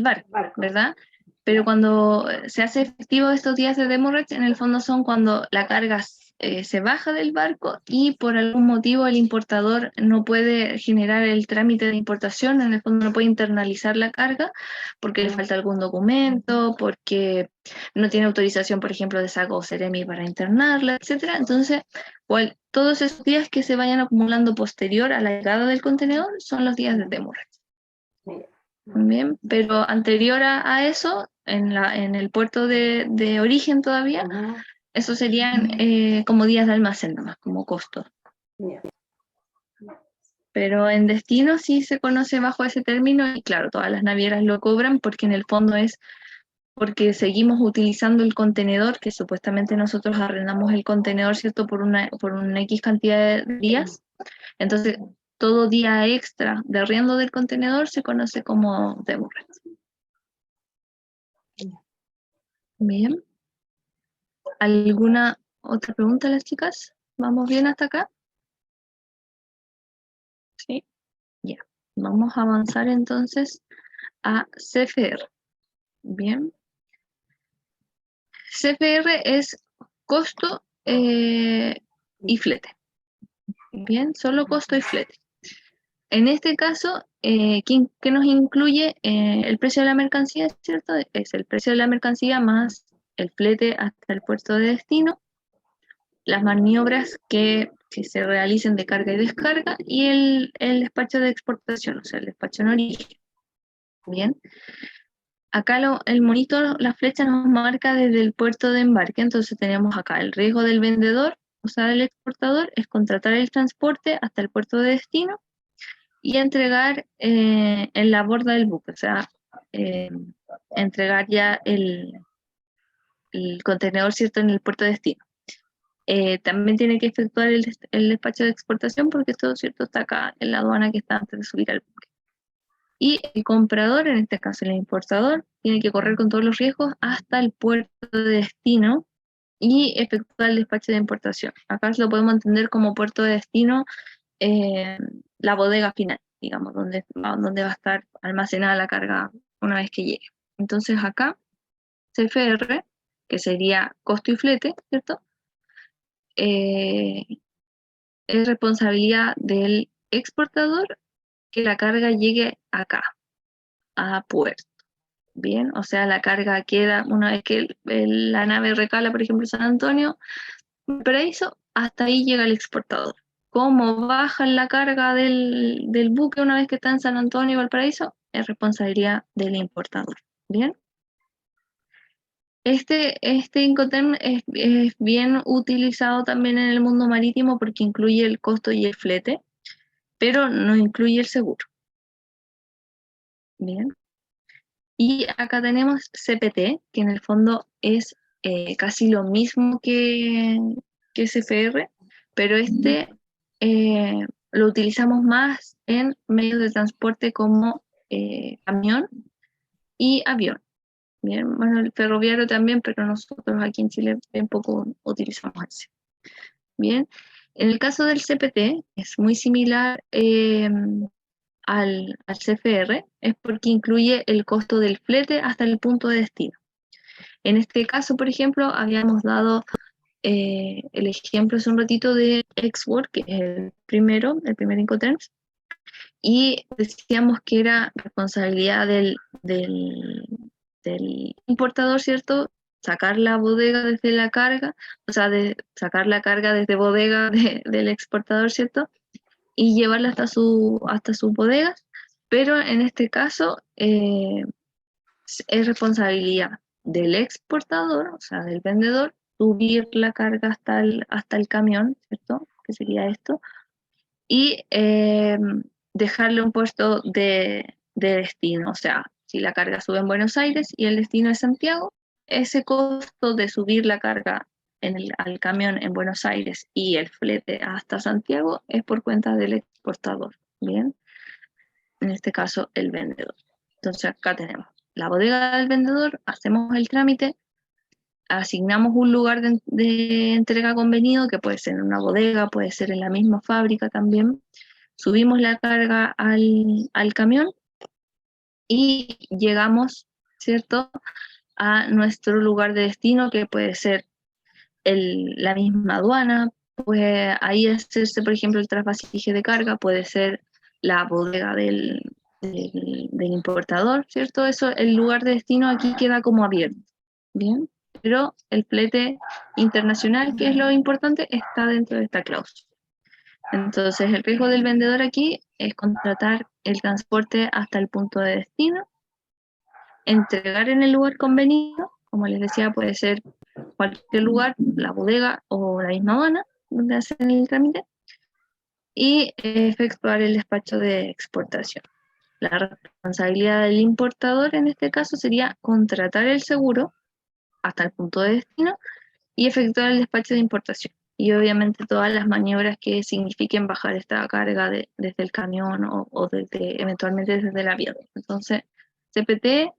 barco, ¿verdad? Pero cuando se hace efectivo estos días de demurrage, en el fondo son cuando la carga se baja del barco y por algún motivo el importador no puede generar el trámite de importación, en el fondo no puede internalizar la carga porque le falta algún documento, porque no tiene autorización, por ejemplo, de SAC o Ceremi para internarla, etcétera. Entonces, todos esos días que se vayan acumulando posterior a la llegada del contenedor son los días de demurrage. Bien, pero anterior a eso, en el puerto de origen todavía, eso serían como días de almacén nomás, como costos. pero en destino sí se conoce bajo ese término y claro, todas las navieras lo cobran porque en el fondo es porque seguimos utilizando el contenedor, que supuestamente nosotros arrendamos el contenedor, ¿cierto? Por una X cantidad de días. Entonces, todo día extra de arriendo del contenedor se conoce como demurrage. Bien. ¿Alguna otra pregunta, las chicas? ¿Vamos bien hasta acá? Sí. Ya. Vamos a avanzar entonces a CFR. Bien. CFR es costo y flete. Bien, solo costo y flete. En este caso, ¿qué nos incluye? El precio de la mercancía, ¿cierto? Es el precio de la mercancía más el flete hasta el puerto de destino, las maniobras que se realicen de carga y descarga y el despacho de exportación, o sea, el despacho en origen. Bien. Acá el monito, la flecha nos marca desde el puerto de embarque, entonces tenemos acá el riesgo del vendedor, o sea, del exportador, es contratar el transporte hasta el puerto de destino y entregar en la borda del buque, o sea, entregar ya el contenedor, ¿cierto?, en el puerto de destino. También tiene que efectuar el despacho de exportación porque todo, ¿cierto?, está acá en la aduana que está antes de subir al buque. Y el comprador, en este caso el importador, tiene que correr con todos los riesgos hasta el puerto de destino y efectuar el despacho de importación. Acá lo podemos entender como puerto de destino, la bodega final, digamos, donde va a estar almacenada la carga una vez que llegue. Entonces acá, CFR, que sería costo y flete, ¿cierto? Es responsabilidad del exportador que la carga llegue acá, a puerto. Bien, o sea, la carga queda, una vez que la nave recala, por ejemplo, en San Antonio, Valparaíso, hasta ahí llega el exportador. Cómo bajan la carga del buque una vez que está en San Antonio y Valparaíso, es responsabilidad del importador. Bien. Este Incoterm es bien utilizado también en el mundo marítimo porque incluye el costo y el flete, pero no incluye el seguro. Bien. Y acá tenemos CPT, que en el fondo es casi lo mismo que CFR, pero lo utilizamos más en medios de transporte como camión y avión. Bien, bueno, el ferroviario también, pero nosotros aquí en Chile un poco utilizamos ese. Bien, en el caso del CPT es muy similar al CFR, es porque incluye el costo del flete hasta el punto de destino. En este caso, por ejemplo, habíamos dado el ejemplo hace un ratito de Xwork, que es el primer Incoterms, y decíamos que era responsabilidad del importador, ¿cierto? Sacar la bodega desde la carga, o sea, sacar la carga desde bodega del exportador, ¿cierto? Y llevarla hasta sus bodegas, pero en este caso es responsabilidad del exportador, o sea, del vendedor, subir la carga hasta el camión, ¿cierto? Que sería esto, y dejarle un puesto de destino, o sea, si la carga sube en Buenos Aires y el destino es Santiago, ese costo de subir la carga al camión en Buenos Aires y el flete hasta Santiago es por cuenta del exportador, ¿bien? En este caso, el vendedor. Entonces acá tenemos la bodega del vendedor, hacemos el trámite, asignamos un lugar de entrega convenido, que puede ser en una bodega, puede ser en la misma fábrica también, subimos la carga al camión y llegamos, ¿cierto?, a nuestro lugar de destino, que puede ser la misma aduana, pues ahí hacerse, por ejemplo, el trasvasije de carga, puede ser la bodega del importador, ¿cierto? Eso, el lugar de destino aquí queda como abierto, ¿bien? Pero el flete internacional, que es lo importante, está dentro de esta cláusula. Entonces, el riesgo del vendedor aquí es contratar el transporte hasta el punto de destino, entregar en el lugar convenido, como les decía, puede ser cualquier lugar, la bodega o la misma aduana, donde hacen el trámite, y efectuar el despacho de exportación. La responsabilidad del importador en este caso sería contratar el seguro hasta el punto de destino y efectuar el despacho de importación. Y obviamente todas las maniobras que signifiquen bajar esta carga desde el camión o eventualmente desde el avión. Entonces, CPT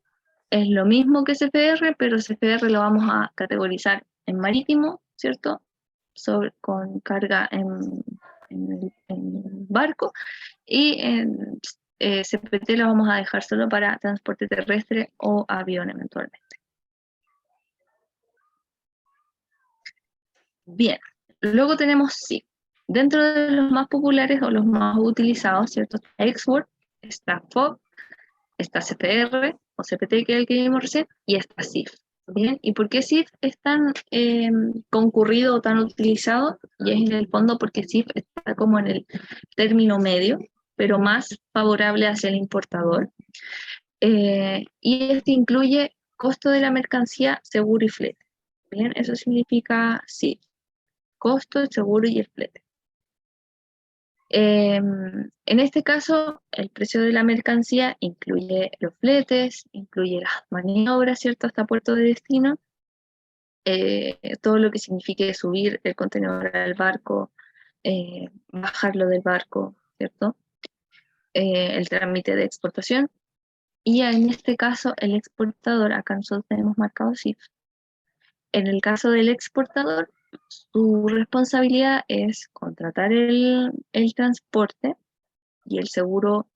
es lo mismo que CFR, pero CFR lo vamos a categorizar en marítimo, ¿cierto? Con carga en el barco, y en CPT lo vamos a dejar solo para transporte terrestre o avión eventualmente. Bien, luego tenemos SIF. Dentro de los más populares o los más utilizados, ¿cierto? Está Export, está FOB, está CPR o CPT, que es el que vimos recién, y está SIF. ¿Bien? ¿Y por qué SIF es tan concurrido o tan utilizado? Y es en el fondo porque SIF está como en el término medio, pero más favorable hacia el importador. Y este incluye costo de la mercancía, seguro y flete. Bien, eso significa SIF. Costo, el seguro y el flete. En este caso, el precio de la mercancía incluye los fletes, incluye las maniobras, ¿cierto?, hasta puerto de destino, todo lo que signifique subir el contenedor al barco, bajarlo del barco, ¿cierto? El trámite de exportación. Y en este caso, el exportador, acá nosotros tenemos marcado SIF. En el caso del exportador, su responsabilidad es contratar el transporte y el seguro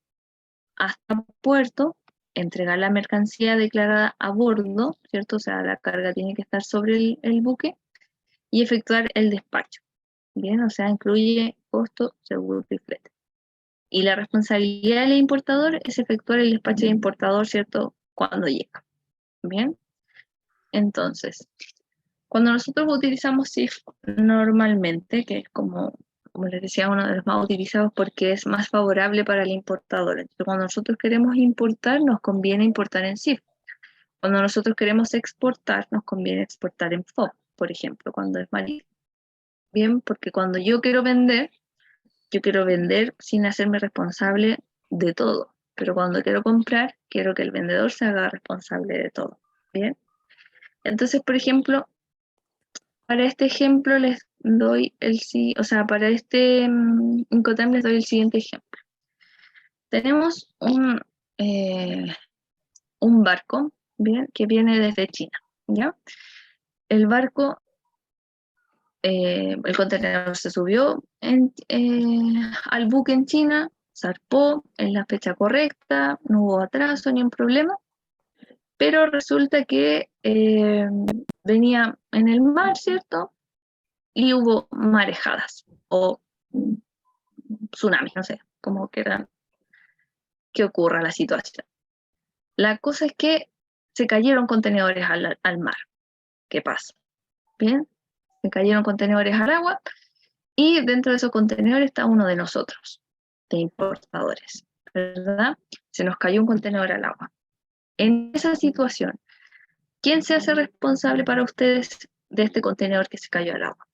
hasta puerto, entregar la mercancía declarada a bordo, ¿cierto? O sea, la carga tiene que estar sobre el buque, y efectuar el despacho. Bien, o sea, incluye costo, seguro y flete. Y la responsabilidad del importador es efectuar el despacho de importador, ¿cierto?, cuando llega. Bien, entonces, cuando nosotros utilizamos SIF normalmente, que es como les decía, uno de los más utilizados porque es más favorable para el importador. Entonces, cuando nosotros queremos importar, nos conviene importar en SIF. Cuando nosotros queremos exportar, nos conviene exportar en FOB, por ejemplo, cuando es marítimo. Bien, porque cuando yo quiero vender sin hacerme responsable de todo. Pero cuando quiero comprar, quiero que el vendedor se haga responsable de todo. Bien. Entonces, por ejemplo, para este ejemplo les doy o sea, para este Incoterm les doy el siguiente ejemplo. Tenemos un barco, ¿bien?, que viene desde China, ¿ya? El barco, el contenedor se subió al buque en China, zarpó en la fecha correcta, no hubo atraso ni un problema, pero resulta que venía en el mar, ¿cierto?, y hubo marejadas o tsunamis, no sé cómo quieran que ocurra la situación. La cosa es que se cayeron contenedores al mar. ¿Qué pasa? Bien, se cayeron contenedores al agua, y dentro de esos contenedores está uno de nosotros, de importadores, ¿verdad? Se nos cayó un contenedor al agua. En esa situación, ¿quién se hace responsable para ustedes de este contenedor que se cayó al agua?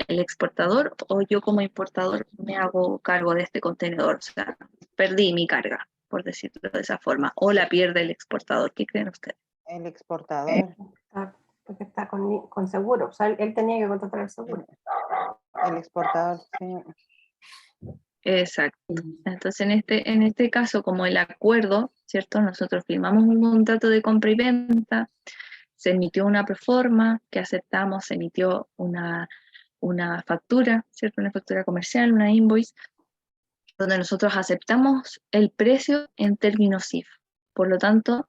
¿El exportador o yo como importador me hago cargo de este contenedor? O sea, perdí mi carga, por decirlo de esa forma, o la pierde el exportador. ¿Qué creen ustedes? El exportador. Porque está con seguro, o sea, él tenía que contratar el seguro. El exportador, sí. Exacto. Entonces, en este caso, como el acuerdo, ¿cierto? Nosotros firmamos un contrato de compra y venta, se emitió una proforma que aceptamos, se emitió una factura, ¿cierto? Una factura comercial, una invoice, donde nosotros aceptamos el precio en términos SIF. Por lo tanto,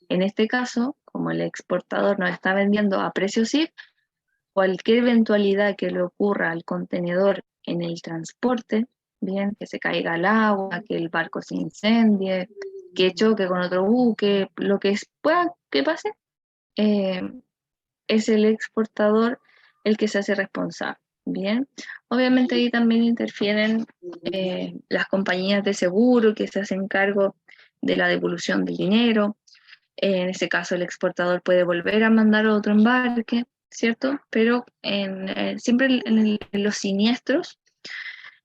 en este caso, como el exportador nos está vendiendo a precio SIF, cualquier eventualidad que le ocurra al contenedor en el transporte, bien, que se caiga al agua, que el barco se incendie, que choque con otro buque, lo que pueda que pase, es el exportador el que se hace responsable. Bien, obviamente ahí también interfieren las compañías de seguro que se hacen cargo de la devolución del dinero. En ese caso el exportador puede volver a mandar otro embarque, ¿cierto? Pero siempre en los siniestros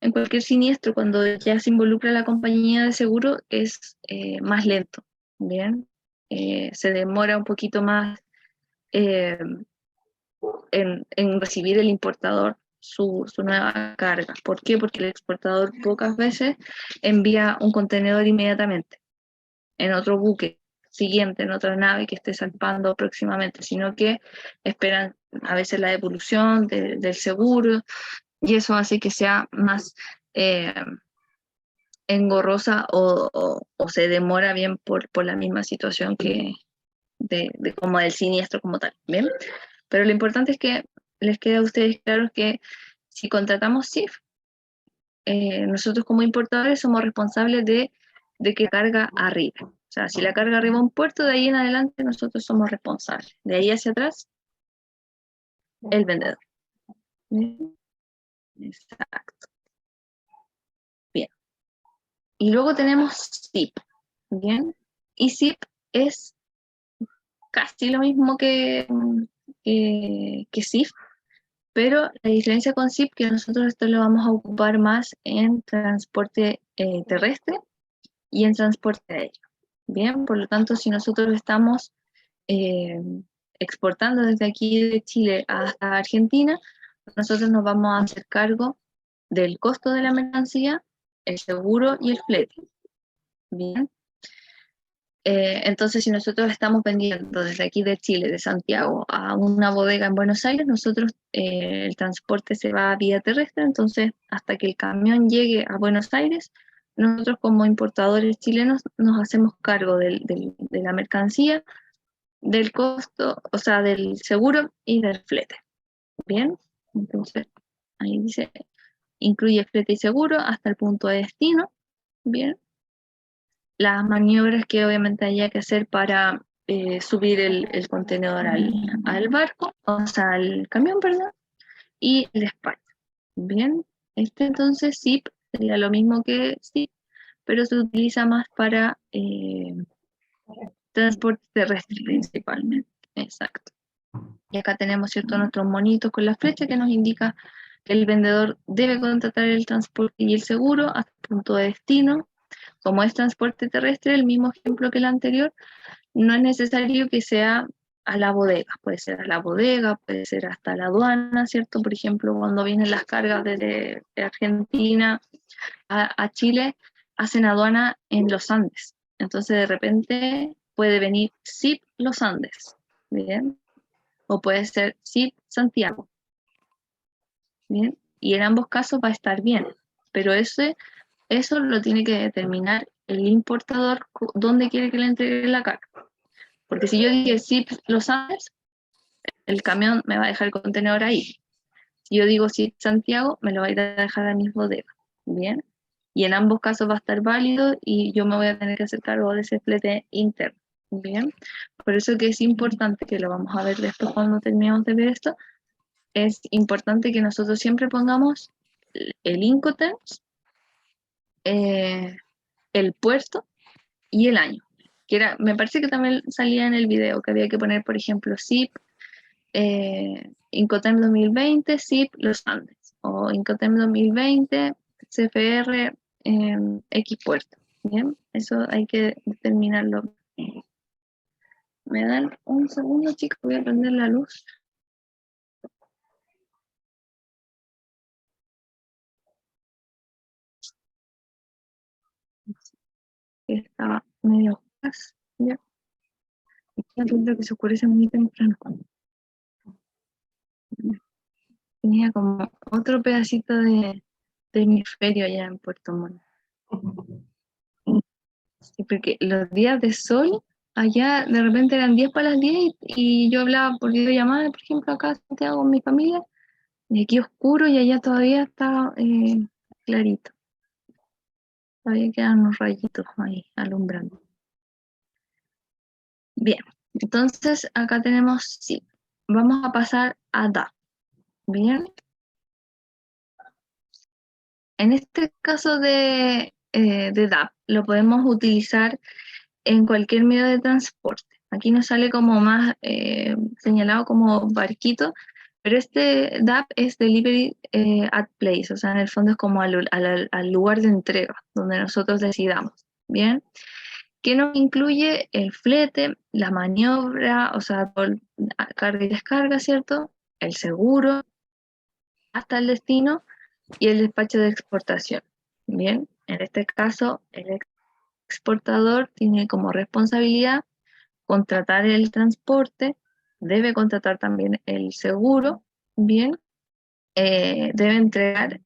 en cualquier siniestro, cuando ya se involucra la compañía de seguro, es más lento, ¿bien? Se demora un poquito más eh, en recibir el importador su nueva carga. ¿Por qué? Porque el exportador pocas veces envía un contenedor inmediatamente en otro buque siguiente, en otra nave que esté zarpando próximamente, sino que esperan a veces la devolución del seguro, y eso hace que sea más engorrosa o se demora bien por la misma situación que como del siniestro como tal, ¿bien? Pero lo importante es que les quede a ustedes claro que si contratamos SIF, nosotros como importadores somos responsables de que carga arriba. O sea, si la carga arriba a un puerto, de ahí en adelante nosotros somos responsables. De ahí hacia atrás, el vendedor. ¿Bien? Exacto. Bien. Y luego tenemos SIP. Bien. Y SIP es casi lo mismo que SIF, pero la diferencia con SIP es que nosotros esto lo vamos a ocupar más en transporte terrestre y en transporte aéreo. Bien, por lo tanto, si nosotros estamos exportando desde aquí de Chile hasta Argentina, nosotros nos vamos a hacer cargo del costo de la mercancía, el seguro y el flete. Bien. Entonces, si nosotros estamos vendiendo desde aquí de Chile, de Santiago, a una bodega en Buenos Aires, nosotros el transporte se va vía terrestre, entonces hasta que el camión llegue a Buenos Aires, nosotros como importadores chilenos nos hacemos cargo de la mercancía, del costo, o sea, del seguro y del flete. Bien, entonces ahí dice, incluye flete y seguro hasta el punto de destino. Bien. Las maniobras que obviamente haya que hacer para subir el contenedor al barco, o sea, al camión, perdón, y el despacho. Bien, entonces SIP sería lo mismo que SIP, pero se utiliza más para transporte terrestre principalmente. Exacto. Y acá tenemos, ¿cierto?, nuestros monitos con la flecha que nos indica que el vendedor debe contratar el transporte y el seguro hasta el punto de destino. Como es transporte terrestre, el mismo ejemplo que el anterior, no es necesario que sea a la bodega, puede ser a la bodega, puede ser hasta la aduana, ¿cierto? Por ejemplo, cuando vienen las cargas de Argentina a Chile, hacen aduana en los Andes. Entonces, de repente puede venir SIP Los Andes, ¿bien? O puede ser SIP Santiago, ¿bien? Y en ambos casos va a estar bien, pero eso lo tiene que determinar el importador dónde quiere que le entregue la carga. Porque si yo dije SIP Los Andes, el camión me va a dejar el contenedor ahí. Si yo digo SIP Santiago, me lo va a ir a dejar a mis bodegas. Bien. Y en ambos casos va a estar válido y yo me voy a tener que hacer cargo de ese flete interno. Bien. Por eso que es importante, que lo vamos a ver después cuando terminemos de ver esto, es importante que nosotros siempre pongamos el Incoterms, el puerto y el año. Que era, me parece que también salía en el video que había que poner, por ejemplo, SIP, Incoterm 2020, SIP Los Andes, o Incoterm 2020, CFR X puerto. Bien, eso hay que determinarlo. ¿Me dan un segundo, chicos? Voy a prender la luz. Estaba medio oscuro, ya. Siento que se oscurece muy temprano. Tenía como otro pedacito de hemisferio allá en Puerto Montt. Sí, porque los días de sol allá de repente eran 10 para las 10 y yo hablaba por videollamada, por ejemplo, acá en Santiago con mi familia, y aquí oscuro y allá todavía está clarito. Todavía quedan unos rayitos ahí alumbrando. Bien, entonces acá tenemos sí. Vamos a pasar a DAP. Bien. En este caso de DAP, lo podemos utilizar en cualquier medio de transporte. Aquí nos sale como más señalado como barquito, Pero este DAP es Delivery at Place, o sea, en el fondo es como al lugar de entrega, donde nosotros decidamos, ¿bien? Que nos incluye el flete, la maniobra, o sea, carga y descarga, ¿cierto? El seguro hasta el destino y el despacho de exportación, ¿bien? En este caso, el exportador tiene como responsabilidad contratar el transporte, debe contratar también el seguro, ¿bien? Debe entregar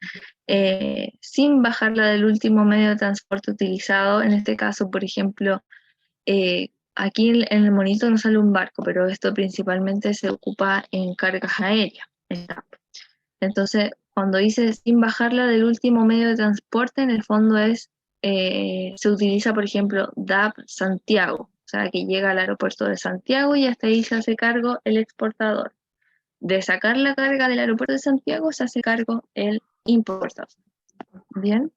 sin bajarla del último medio de transporte utilizado. En este caso, por ejemplo, aquí en el monito no sale un barco, pero esto principalmente se ocupa en cargas aéreas. Entonces, cuando dice sin bajarla del último medio de transporte, en el fondo se utiliza, por ejemplo, DAP Santiago, o sea, que llega al aeropuerto de Santiago y hasta ahí se hace cargo el exportador. De sacar la carga del aeropuerto de Santiago se hace cargo el importador. ¿Bien?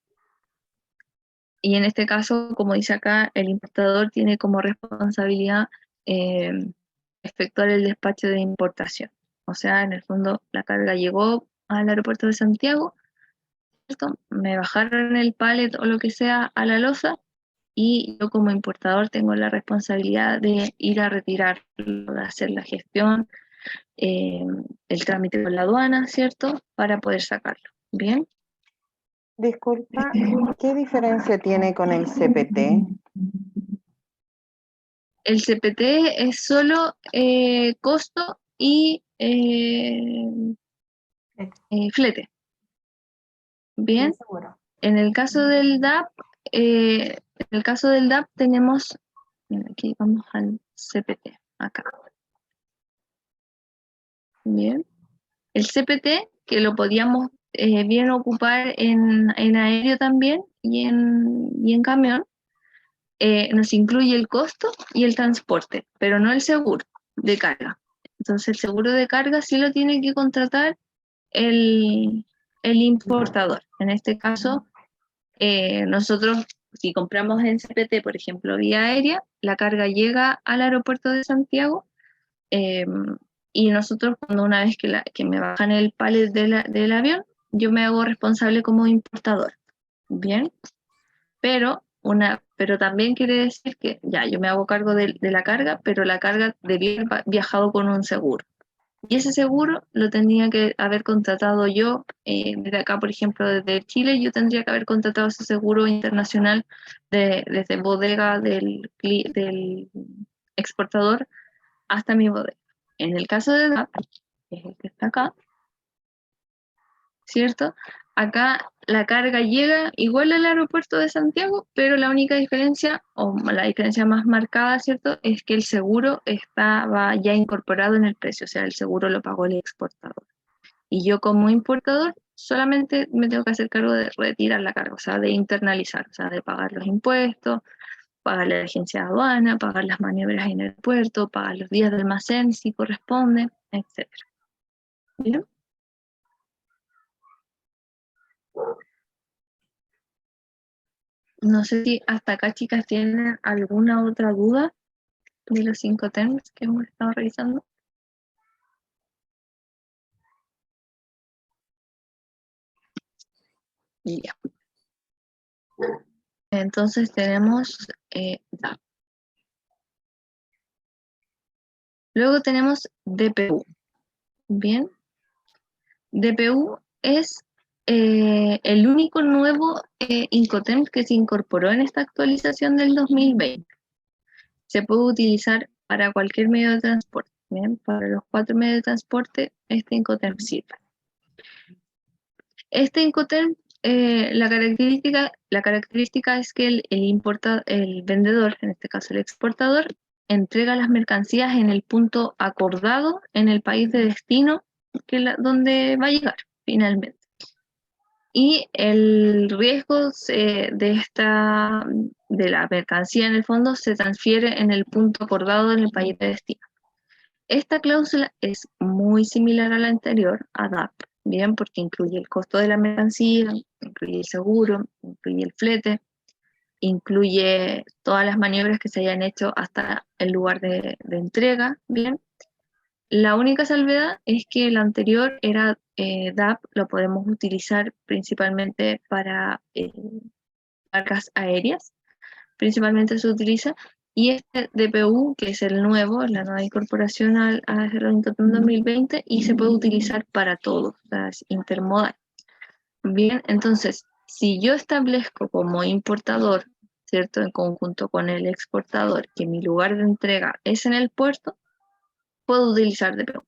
Y en este caso, como dice acá, el importador tiene como responsabilidad eh, efectuar el despacho de importación. O sea, en el fondo, la carga llegó al aeropuerto de Santiago, ¿cierto? Me bajaron el pallet o lo que sea a la losa y yo como importador tengo la responsabilidad de ir a retirarlo, de hacer la gestión, el trámite con la aduana, ¿cierto? Para poder sacarlo. ¿Bien? Disculpa, ¿qué diferencia tiene con el CPT? El CPT es solo costo y flete. Bien, Seguro. en el caso del DAP tenemos, mira, aquí vamos al CPT, acá. Bien, el CPT que lo podíamos bien ocupar en aéreo también y en camión, nos incluye el costo y el transporte, pero no el seguro de carga. Entonces el seguro de carga sí lo tiene que contratar el, el importador. En este caso, nosotros, si compramos en CPT, por ejemplo, vía aérea, la carga llega al aeropuerto de Santiago eh, y nosotros, cuando una vez que me bajan el pallet del avión, yo me hago responsable como importador. Bien, pero también quiere decir que ya, yo me hago cargo de la carga, pero la carga debía haber viajado con un seguro. Y ese seguro lo tendría que haber contratado yo, desde acá, por ejemplo, desde Chile, yo tendría que haber contratado ese seguro internacional desde bodega del exportador hasta mi bodega. En el caso de DAP, que es el que está acá, ¿cierto? Acá la carga llega igual al aeropuerto de Santiago, pero la única diferencia, o la diferencia más marcada, ¿cierto?, es que el seguro va ya incorporado en el precio, o sea, el seguro lo pagó el exportador. Y yo como importador solamente me tengo que hacer cargo de retirar la carga, o sea, de internalizar, o sea, de pagar los impuestos, pagar la agencia de aduana, pagar las maniobras en el puerto, pagar los días de almacén si corresponde, etc. ¿Bien? No sé si hasta acá, chicas, tienen alguna otra duda de los 5 temas que hemos estado revisando. Y ya. Entonces tenemos DAP. Luego tenemos DPU. Bien. DPU es el único nuevo Incoterms que se incorporó en esta actualización del 2020. Se puede utilizar para cualquier medio de transporte. Bien, para los 4 medios de transporte, este Incoterm sirve. Este Incoterm, la característica es que el vendedor, en este caso el exportador, entrega las mercancías en el punto acordado en el país de destino donde va a llegar finalmente. Y el riesgo de la mercancía en el fondo se transfiere en el punto acordado en el país de destino. Esta cláusula es muy similar a la anterior, a DAP, bien, porque incluye el costo de la mercancía, incluye el seguro, incluye el flete, incluye todas las maniobras que se hayan hecho hasta el lugar de entrega, bien, La única salvedad es que el anterior era DAP, lo podemos utilizar principalmente para marcas aéreas, principalmente se utiliza, y este DPU, que es el nuevo, la nueva incorporación al Interplan 2020, y se puede utilizar para todo, o sea, es intermodal. Bien, entonces, si yo establezco como importador, ¿cierto? En conjunto con el exportador, que mi lugar de entrega es en el puerto, puedo utilizar DPU.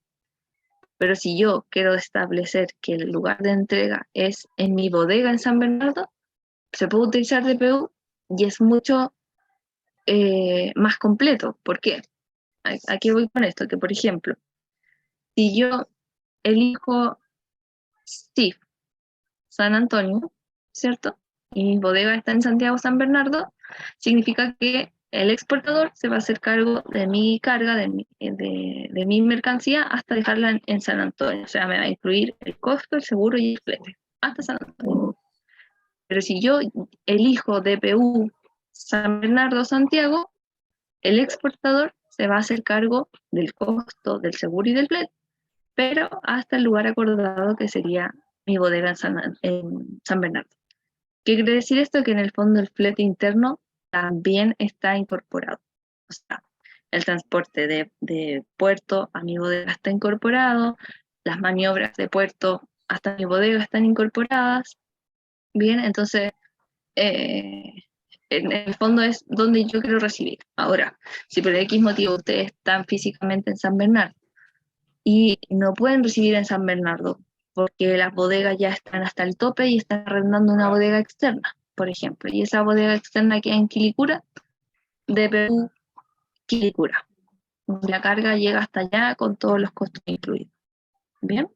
Pero si yo quiero establecer que el lugar de entrega es en mi bodega en San Bernardo, se puede utilizar DPU y es mucho más completo. ¿Por qué? Aquí voy con esto, que por ejemplo, si yo elijo SIF San Antonio, ¿cierto? Y mi bodega está en Santiago San Bernardo, significa que el exportador se va a hacer cargo de mi carga, de mi mercancía, hasta dejarla en San Antonio. O sea, me va a incluir el costo, el seguro y el flete, hasta San Antonio. Pero si yo elijo DPU San Bernardo Santiago, el exportador se va a hacer cargo del costo, del seguro y del flete, pero hasta el lugar acordado, que sería mi bodega en San Bernardo. ¿Qué quiere decir esto? Que en el fondo el flete interno también está incorporado. O sea, el transporte de puerto a mi bodega está incorporado, las maniobras de puerto hasta mi bodega están incorporadas. Bien, entonces, en el fondo es donde yo quiero recibir. Ahora, si por X motivo ustedes están físicamente en San Bernardo y no pueden recibir en San Bernardo porque las bodegas ya están hasta el tope y están arrendando una bodega externa, por ejemplo, y esa bodega externa queda en Quilicura, DPU Quilicura. La carga llega hasta allá con todos los costos incluidos. ¿Bien?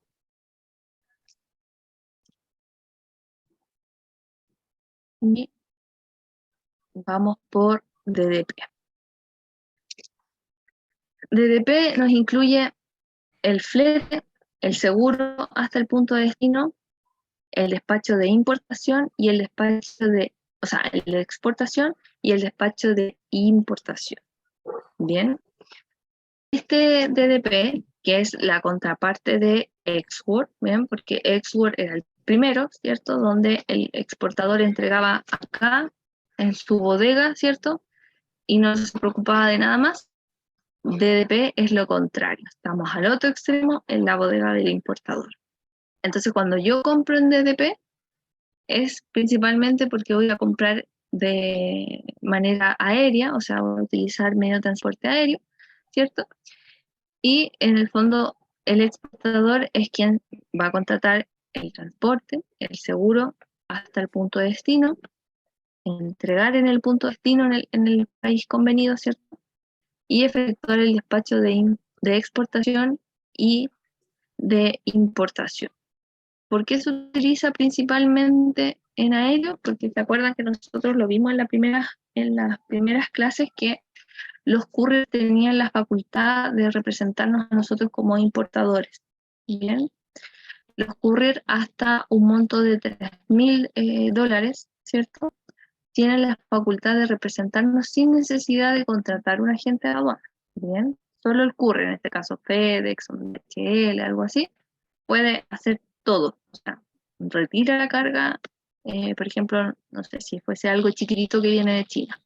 Y vamos por DDP. DDP nos incluye el flete, el seguro hasta el punto de destino, el despacho de importación y el despacho de, o sea, el de exportación y el despacho de importación. Bien. Este DDP, que es la contraparte de Export, bien, porque Export era el primero, ¿cierto? Donde el exportador entregaba acá en su bodega, ¿cierto? Y no se preocupaba de nada más. DDP es lo contrario, estamos al otro extremo en la bodega del importador. Entonces, cuando yo compro en DDP, es principalmente porque voy a comprar de manera aérea, o sea, voy a utilizar medio de transporte aéreo, ¿cierto? Y en el fondo, el exportador es quien va a contratar el transporte, el seguro, hasta el punto de destino, entregar en el punto de destino en el país convenido, ¿cierto? Y efectuar el despacho de exportación y de importación. ¿Por qué se utiliza principalmente en aéreo? Porque se acuerdan que nosotros lo vimos en las primeras clases, que los couriers tenían la facultad de representarnos a nosotros como importadores. Bien, los couriers hasta un monto de $3.000, ¿cierto? Tienen la facultad de representarnos sin necesidad de contratar un agente de aduana. Bien, solo el courier, en este caso FedEx o DHL, algo así, puede hacer todo. O sea, retira la carga, por ejemplo, no sé, si fuese algo chiquitito que viene de China,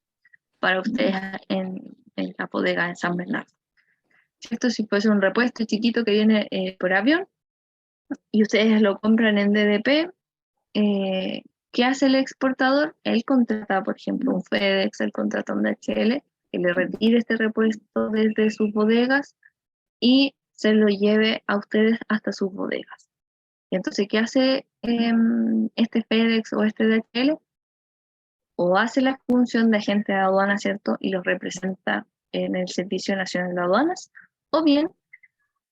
para ustedes en la bodega en San Bernardo. ¿Cierto? Si fuese un repuesto chiquito que viene por avión y ustedes lo compran en DDP, ¿qué hace el exportador? Él contrata, por ejemplo, un FedEx, él contrata un DHL, que le retire este repuesto desde sus bodegas y se lo lleve a ustedes hasta sus bodegas. Y entonces, ¿qué hace este FedEx o este DHL? O hace la función de agente de aduana, ¿cierto? Y los representa en el Servicio Nacional de Aduanas, o bien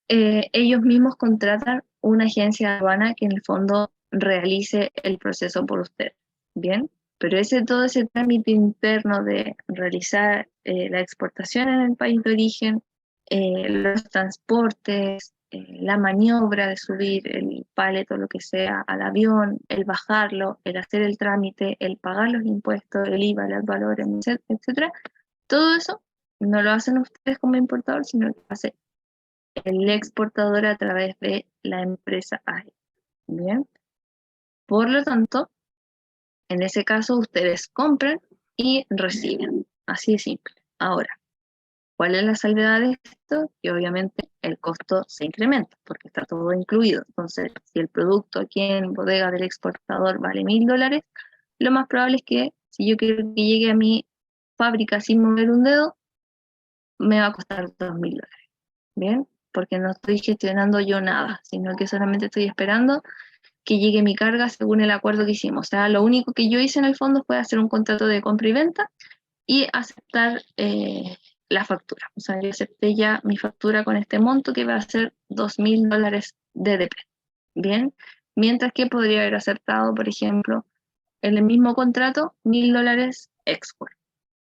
ellos mismos contratan una agencia de aduana que en el fondo realice el proceso por usted. Bien, pero todo ese trámite interno de realizar la exportación en el país de origen, los transportes, la maniobra de subir el pallet o lo que sea al avión, el bajarlo, el hacer el trámite, el pagar los impuestos, el IVA, los valores, etcétera, todo eso no lo hacen ustedes como importador, sino que lo hace el exportador a través de la empresa aérea. Bien. Por lo tanto, en ese caso ustedes compran y reciben. Así de simple. Ahora, ¿cuál es la salvedad de esto? Que obviamente el costo se incrementa porque está todo incluido. Entonces, si el producto aquí en bodega del exportador vale $1000, lo más probable es que si yo quiero que llegue a mi fábrica sin mover un dedo, me va a costar $2000. ¿Bien? Porque no estoy gestionando yo nada, sino que solamente estoy esperando que llegue mi carga según el acuerdo que hicimos. O sea, lo único que yo hice en el fondo fue hacer un contrato de compra y venta y aceptar la factura. O sea, yo acepté ya mi factura con este monto que va a ser $2000 DDP. Bien, mientras que podría haber aceptado, por ejemplo, en el mismo contrato, $1000 export.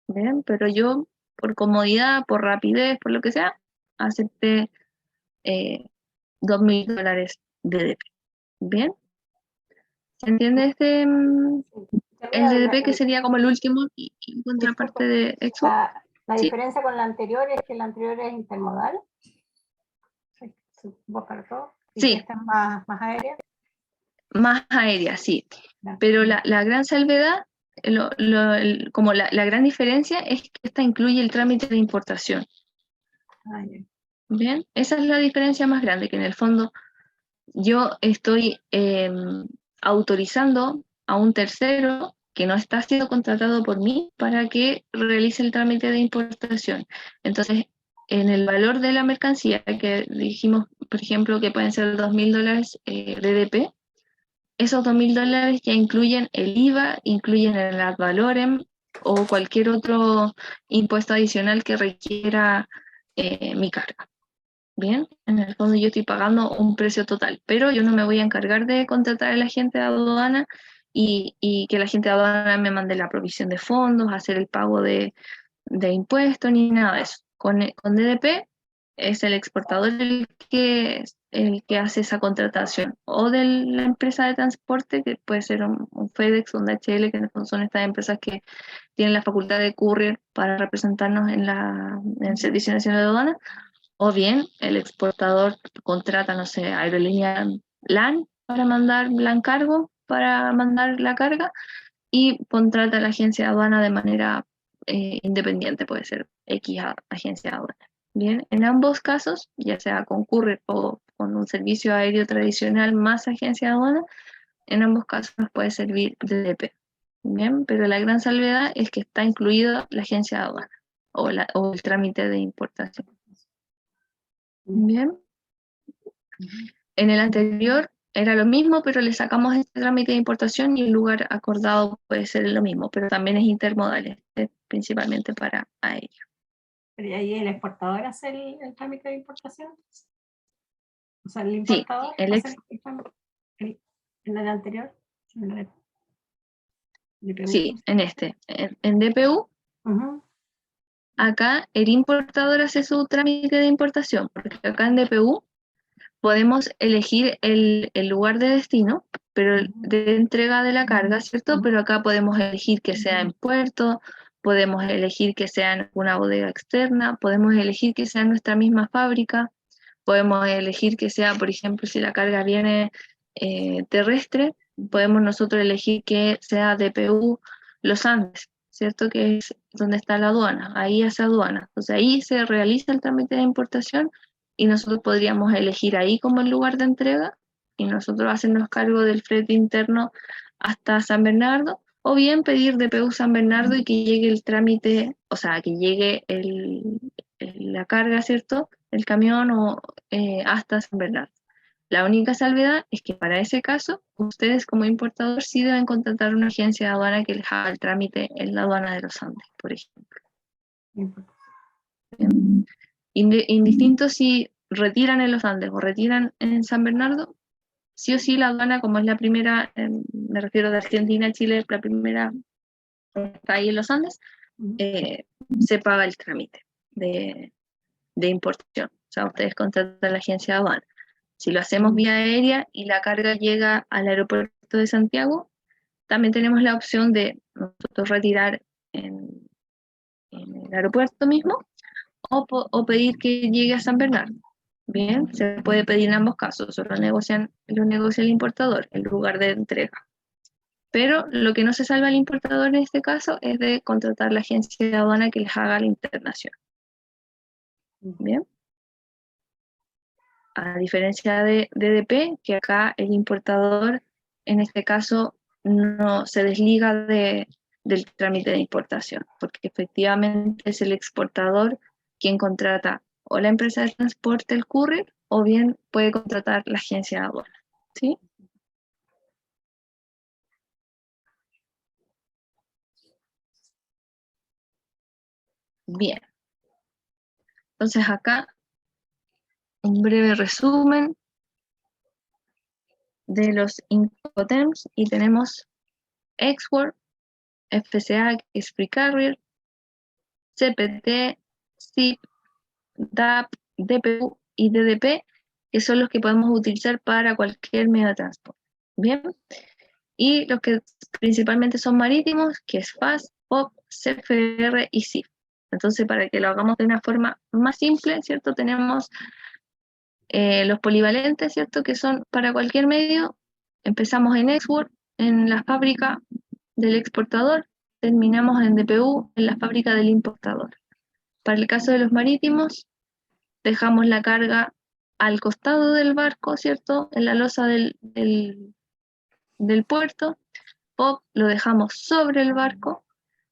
Bien, pero yo, por comodidad, por rapidez, por lo que sea, acepté $2000 DDP. Bien, ¿se entiende este? El DDP que sería como el último y contraparte de export. La Sí. diferencia con la anterior es que la anterior es intermodal. Y Sí. que esta es más aérea. Más aérea, sí. Pero la gran salvedad, como la gran diferencia es que esta incluye el trámite de importación. Bien, esa es la diferencia más grande, que en el fondo yo estoy autorizando a un tercero que no está siendo contratado por mí para que realice el trámite de importación. Entonces, en el valor de la mercancía, que dijimos, por ejemplo, que pueden ser $2000 DDP, esos $2000 ya incluyen el IVA, incluyen el ad valorem o cualquier otro impuesto adicional que requiera mi carga. Bien, en el fondo yo estoy pagando un precio total, pero yo no me voy a encargar de contratar al agente de aduana y que el agente de aduana me mande la provisión de fondos, hacer el pago de impuestos ni nada de eso. Con DDP es el exportador el que hace esa contratación, o de la empresa de transporte, que puede ser un FedEx, un DHL, que en el fondo son estas empresas que tienen la facultad de courier para representarnos en el Servicio Nacional de Aduana, o bien el exportador contrata, no sé, aerolínea LAN para mandar LAN cargo, para mandar la carga, y contrata a la agencia de aduana de manera independiente, puede ser X agencia de aduana. Bien, en ambos casos, ya sea con courier o con un servicio aéreo tradicional más agencia de aduana, en ambos casos nos puede servir DDP. Bien, pero la gran salvedad es que está incluida la agencia de aduana o el trámite de importación. Bien. En el anterior era lo mismo, pero le sacamos este trámite de importación y el lugar acordado puede ser lo mismo, pero también es intermodal, principalmente para aéreo. ¿Pero ahí el exportador hace el trámite de importación? O sea, el importador Sí, hace el trámite. ¿En el anterior? Sí, en DPU, acá el importador hace su trámite de importación, porque acá en DPU podemos elegir el lugar de destino, pero de entrega de la carga, ¿cierto? Pero acá podemos elegir que sea en puerto, podemos elegir que sea en una bodega externa, podemos elegir que sea en nuestra misma fábrica, podemos elegir que sea, por ejemplo, si la carga viene terrestre, podemos nosotros elegir que sea DPU Los Andes, ¿cierto? Que es donde está la aduana, ahí hace aduana. Entonces ahí se realiza el trámite de importación y nosotros podríamos elegir ahí como el lugar de entrega y nosotros hacernos cargo del flete interno hasta San Bernardo, o bien pedir DPU San Bernardo y que llegue el trámite, o sea, que llegue la carga, ¿cierto? El camión o hasta San Bernardo. La única salvedad es que para ese caso, ustedes como importador sí deben contratar una agencia de aduana que les haga el trámite en la aduana de los Andes, por ejemplo. Indistinto si retiran en los Andes o retiran en San Bernardo, sí o sí la aduana, como es la primera, me refiero de Argentina a Chile, la primera está ahí en los Andes, se paga el trámite de importación. O sea, ustedes contratan a la agencia de aduana. Si lo hacemos vía aérea y la carga llega al aeropuerto de Santiago, también tenemos la opción de nosotros retirar en el aeropuerto mismo o pedir que llegue a San Bernardo. Bien, se puede pedir en ambos casos, solo lo negocia el importador, el lugar de entrega. Pero lo que no se salva al importador en este caso es de contratar la agencia de aduana que les haga la internación. Bien. A diferencia de DDP, que acá el importador en este caso no se desliga del trámite de importación, porque efectivamente es el exportador quien contrata o la empresa de transporte, el courier, o bien puede contratar la agencia de aduana. ¿Sí? Bien. Entonces acá, un breve resumen de los Incoterms, y tenemos Export, FCA, que es Free Carrier, CPT, SIP, DAP, DPU y DDP, que son los que podemos utilizar para cualquier medio de transporte. Bien. Y los que principalmente son marítimos, que es FAS, POP, CFR y SIF. Entonces, para que lo hagamos de una forma más simple, ¿cierto? Tenemos los polivalentes, ¿cierto? Que son para cualquier medio. Empezamos en export, en la fábrica del exportador, terminamos en DPU, en la fábrica del importador. Para el caso de los marítimos, dejamos la carga al costado del barco, ¿cierto? En la losa del puerto. POP lo dejamos sobre el barco.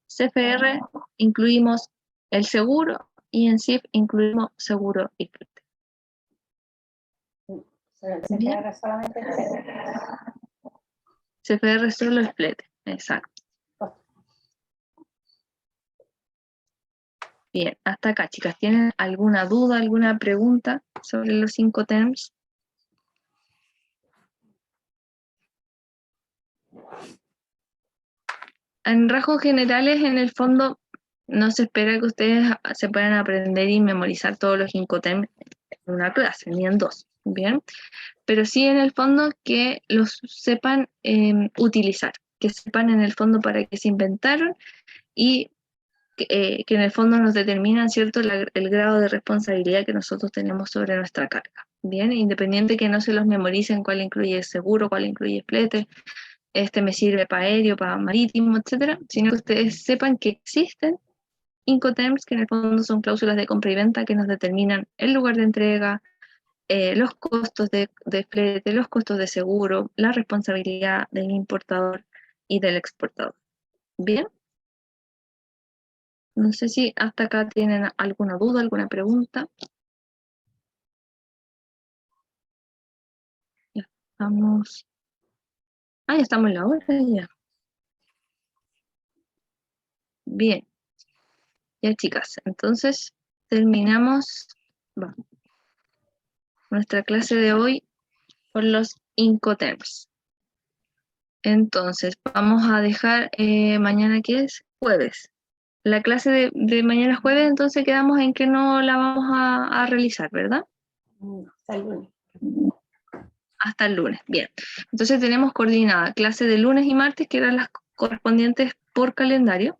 CFR incluimos el seguro y en SIF incluimos seguro y flete. CFR solamente el flete. CFR solo el flete, exacto. Bien, hasta acá, chicas. ¿Tienen alguna duda, alguna pregunta sobre los Incoterms? En rasgos generales, en el fondo, no se espera que ustedes se puedan aprender y memorizar todos los Incoterms en una clase, ni en dos, ¿bien? Pero sí en el fondo que los sepan utilizar, que sepan en el fondo para qué se inventaron y que en el fondo nos determinan, ¿cierto?, el grado de responsabilidad que nosotros tenemos sobre nuestra carga, ¿bien? Independiente que no se los memoricen cuál incluye seguro, cuál incluye flete, este me sirve para aéreo, para marítimo, etcétera, sino que ustedes sepan que existen Incoterms, que en el fondo son cláusulas de compra y venta que nos determinan el lugar de entrega, los costos de flete, los costos de seguro, la responsabilidad del importador y del exportador. ¿Bien? No sé si hasta acá tienen alguna duda, alguna pregunta. Ya estamos... ya estamos en la hora ya. Bien. Ya, chicas, entonces terminamos nuestra clase de hoy con los Incoterms. Entonces, vamos a dejar mañana, ¿qué es? Jueves. La clase de mañana jueves, entonces quedamos en que no la vamos a realizar, ¿verdad? Hasta el lunes. Hasta el lunes, bien. Entonces tenemos coordinada clase de lunes y martes, que eran las correspondientes por calendario,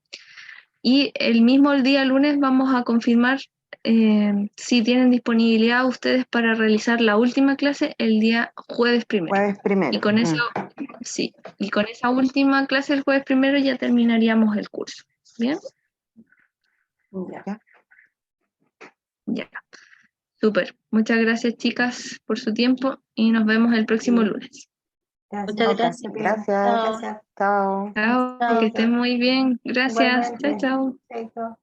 y el mismo día lunes vamos a confirmar si tienen disponibilidad ustedes para realizar la última clase el día jueves primero. Jueves primero. Y con eso, sí, y con esa última clase el jueves primero ya terminaríamos el curso, ¿bien? Ya. Ya. Súper. Muchas gracias, chicas, por su tiempo y nos vemos el próximo lunes. Muchas gracias. Gracias. Chao. Chao. Chao, Chao. que estén muy bien. Gracias. Igualmente. Chao, chao. Chaito.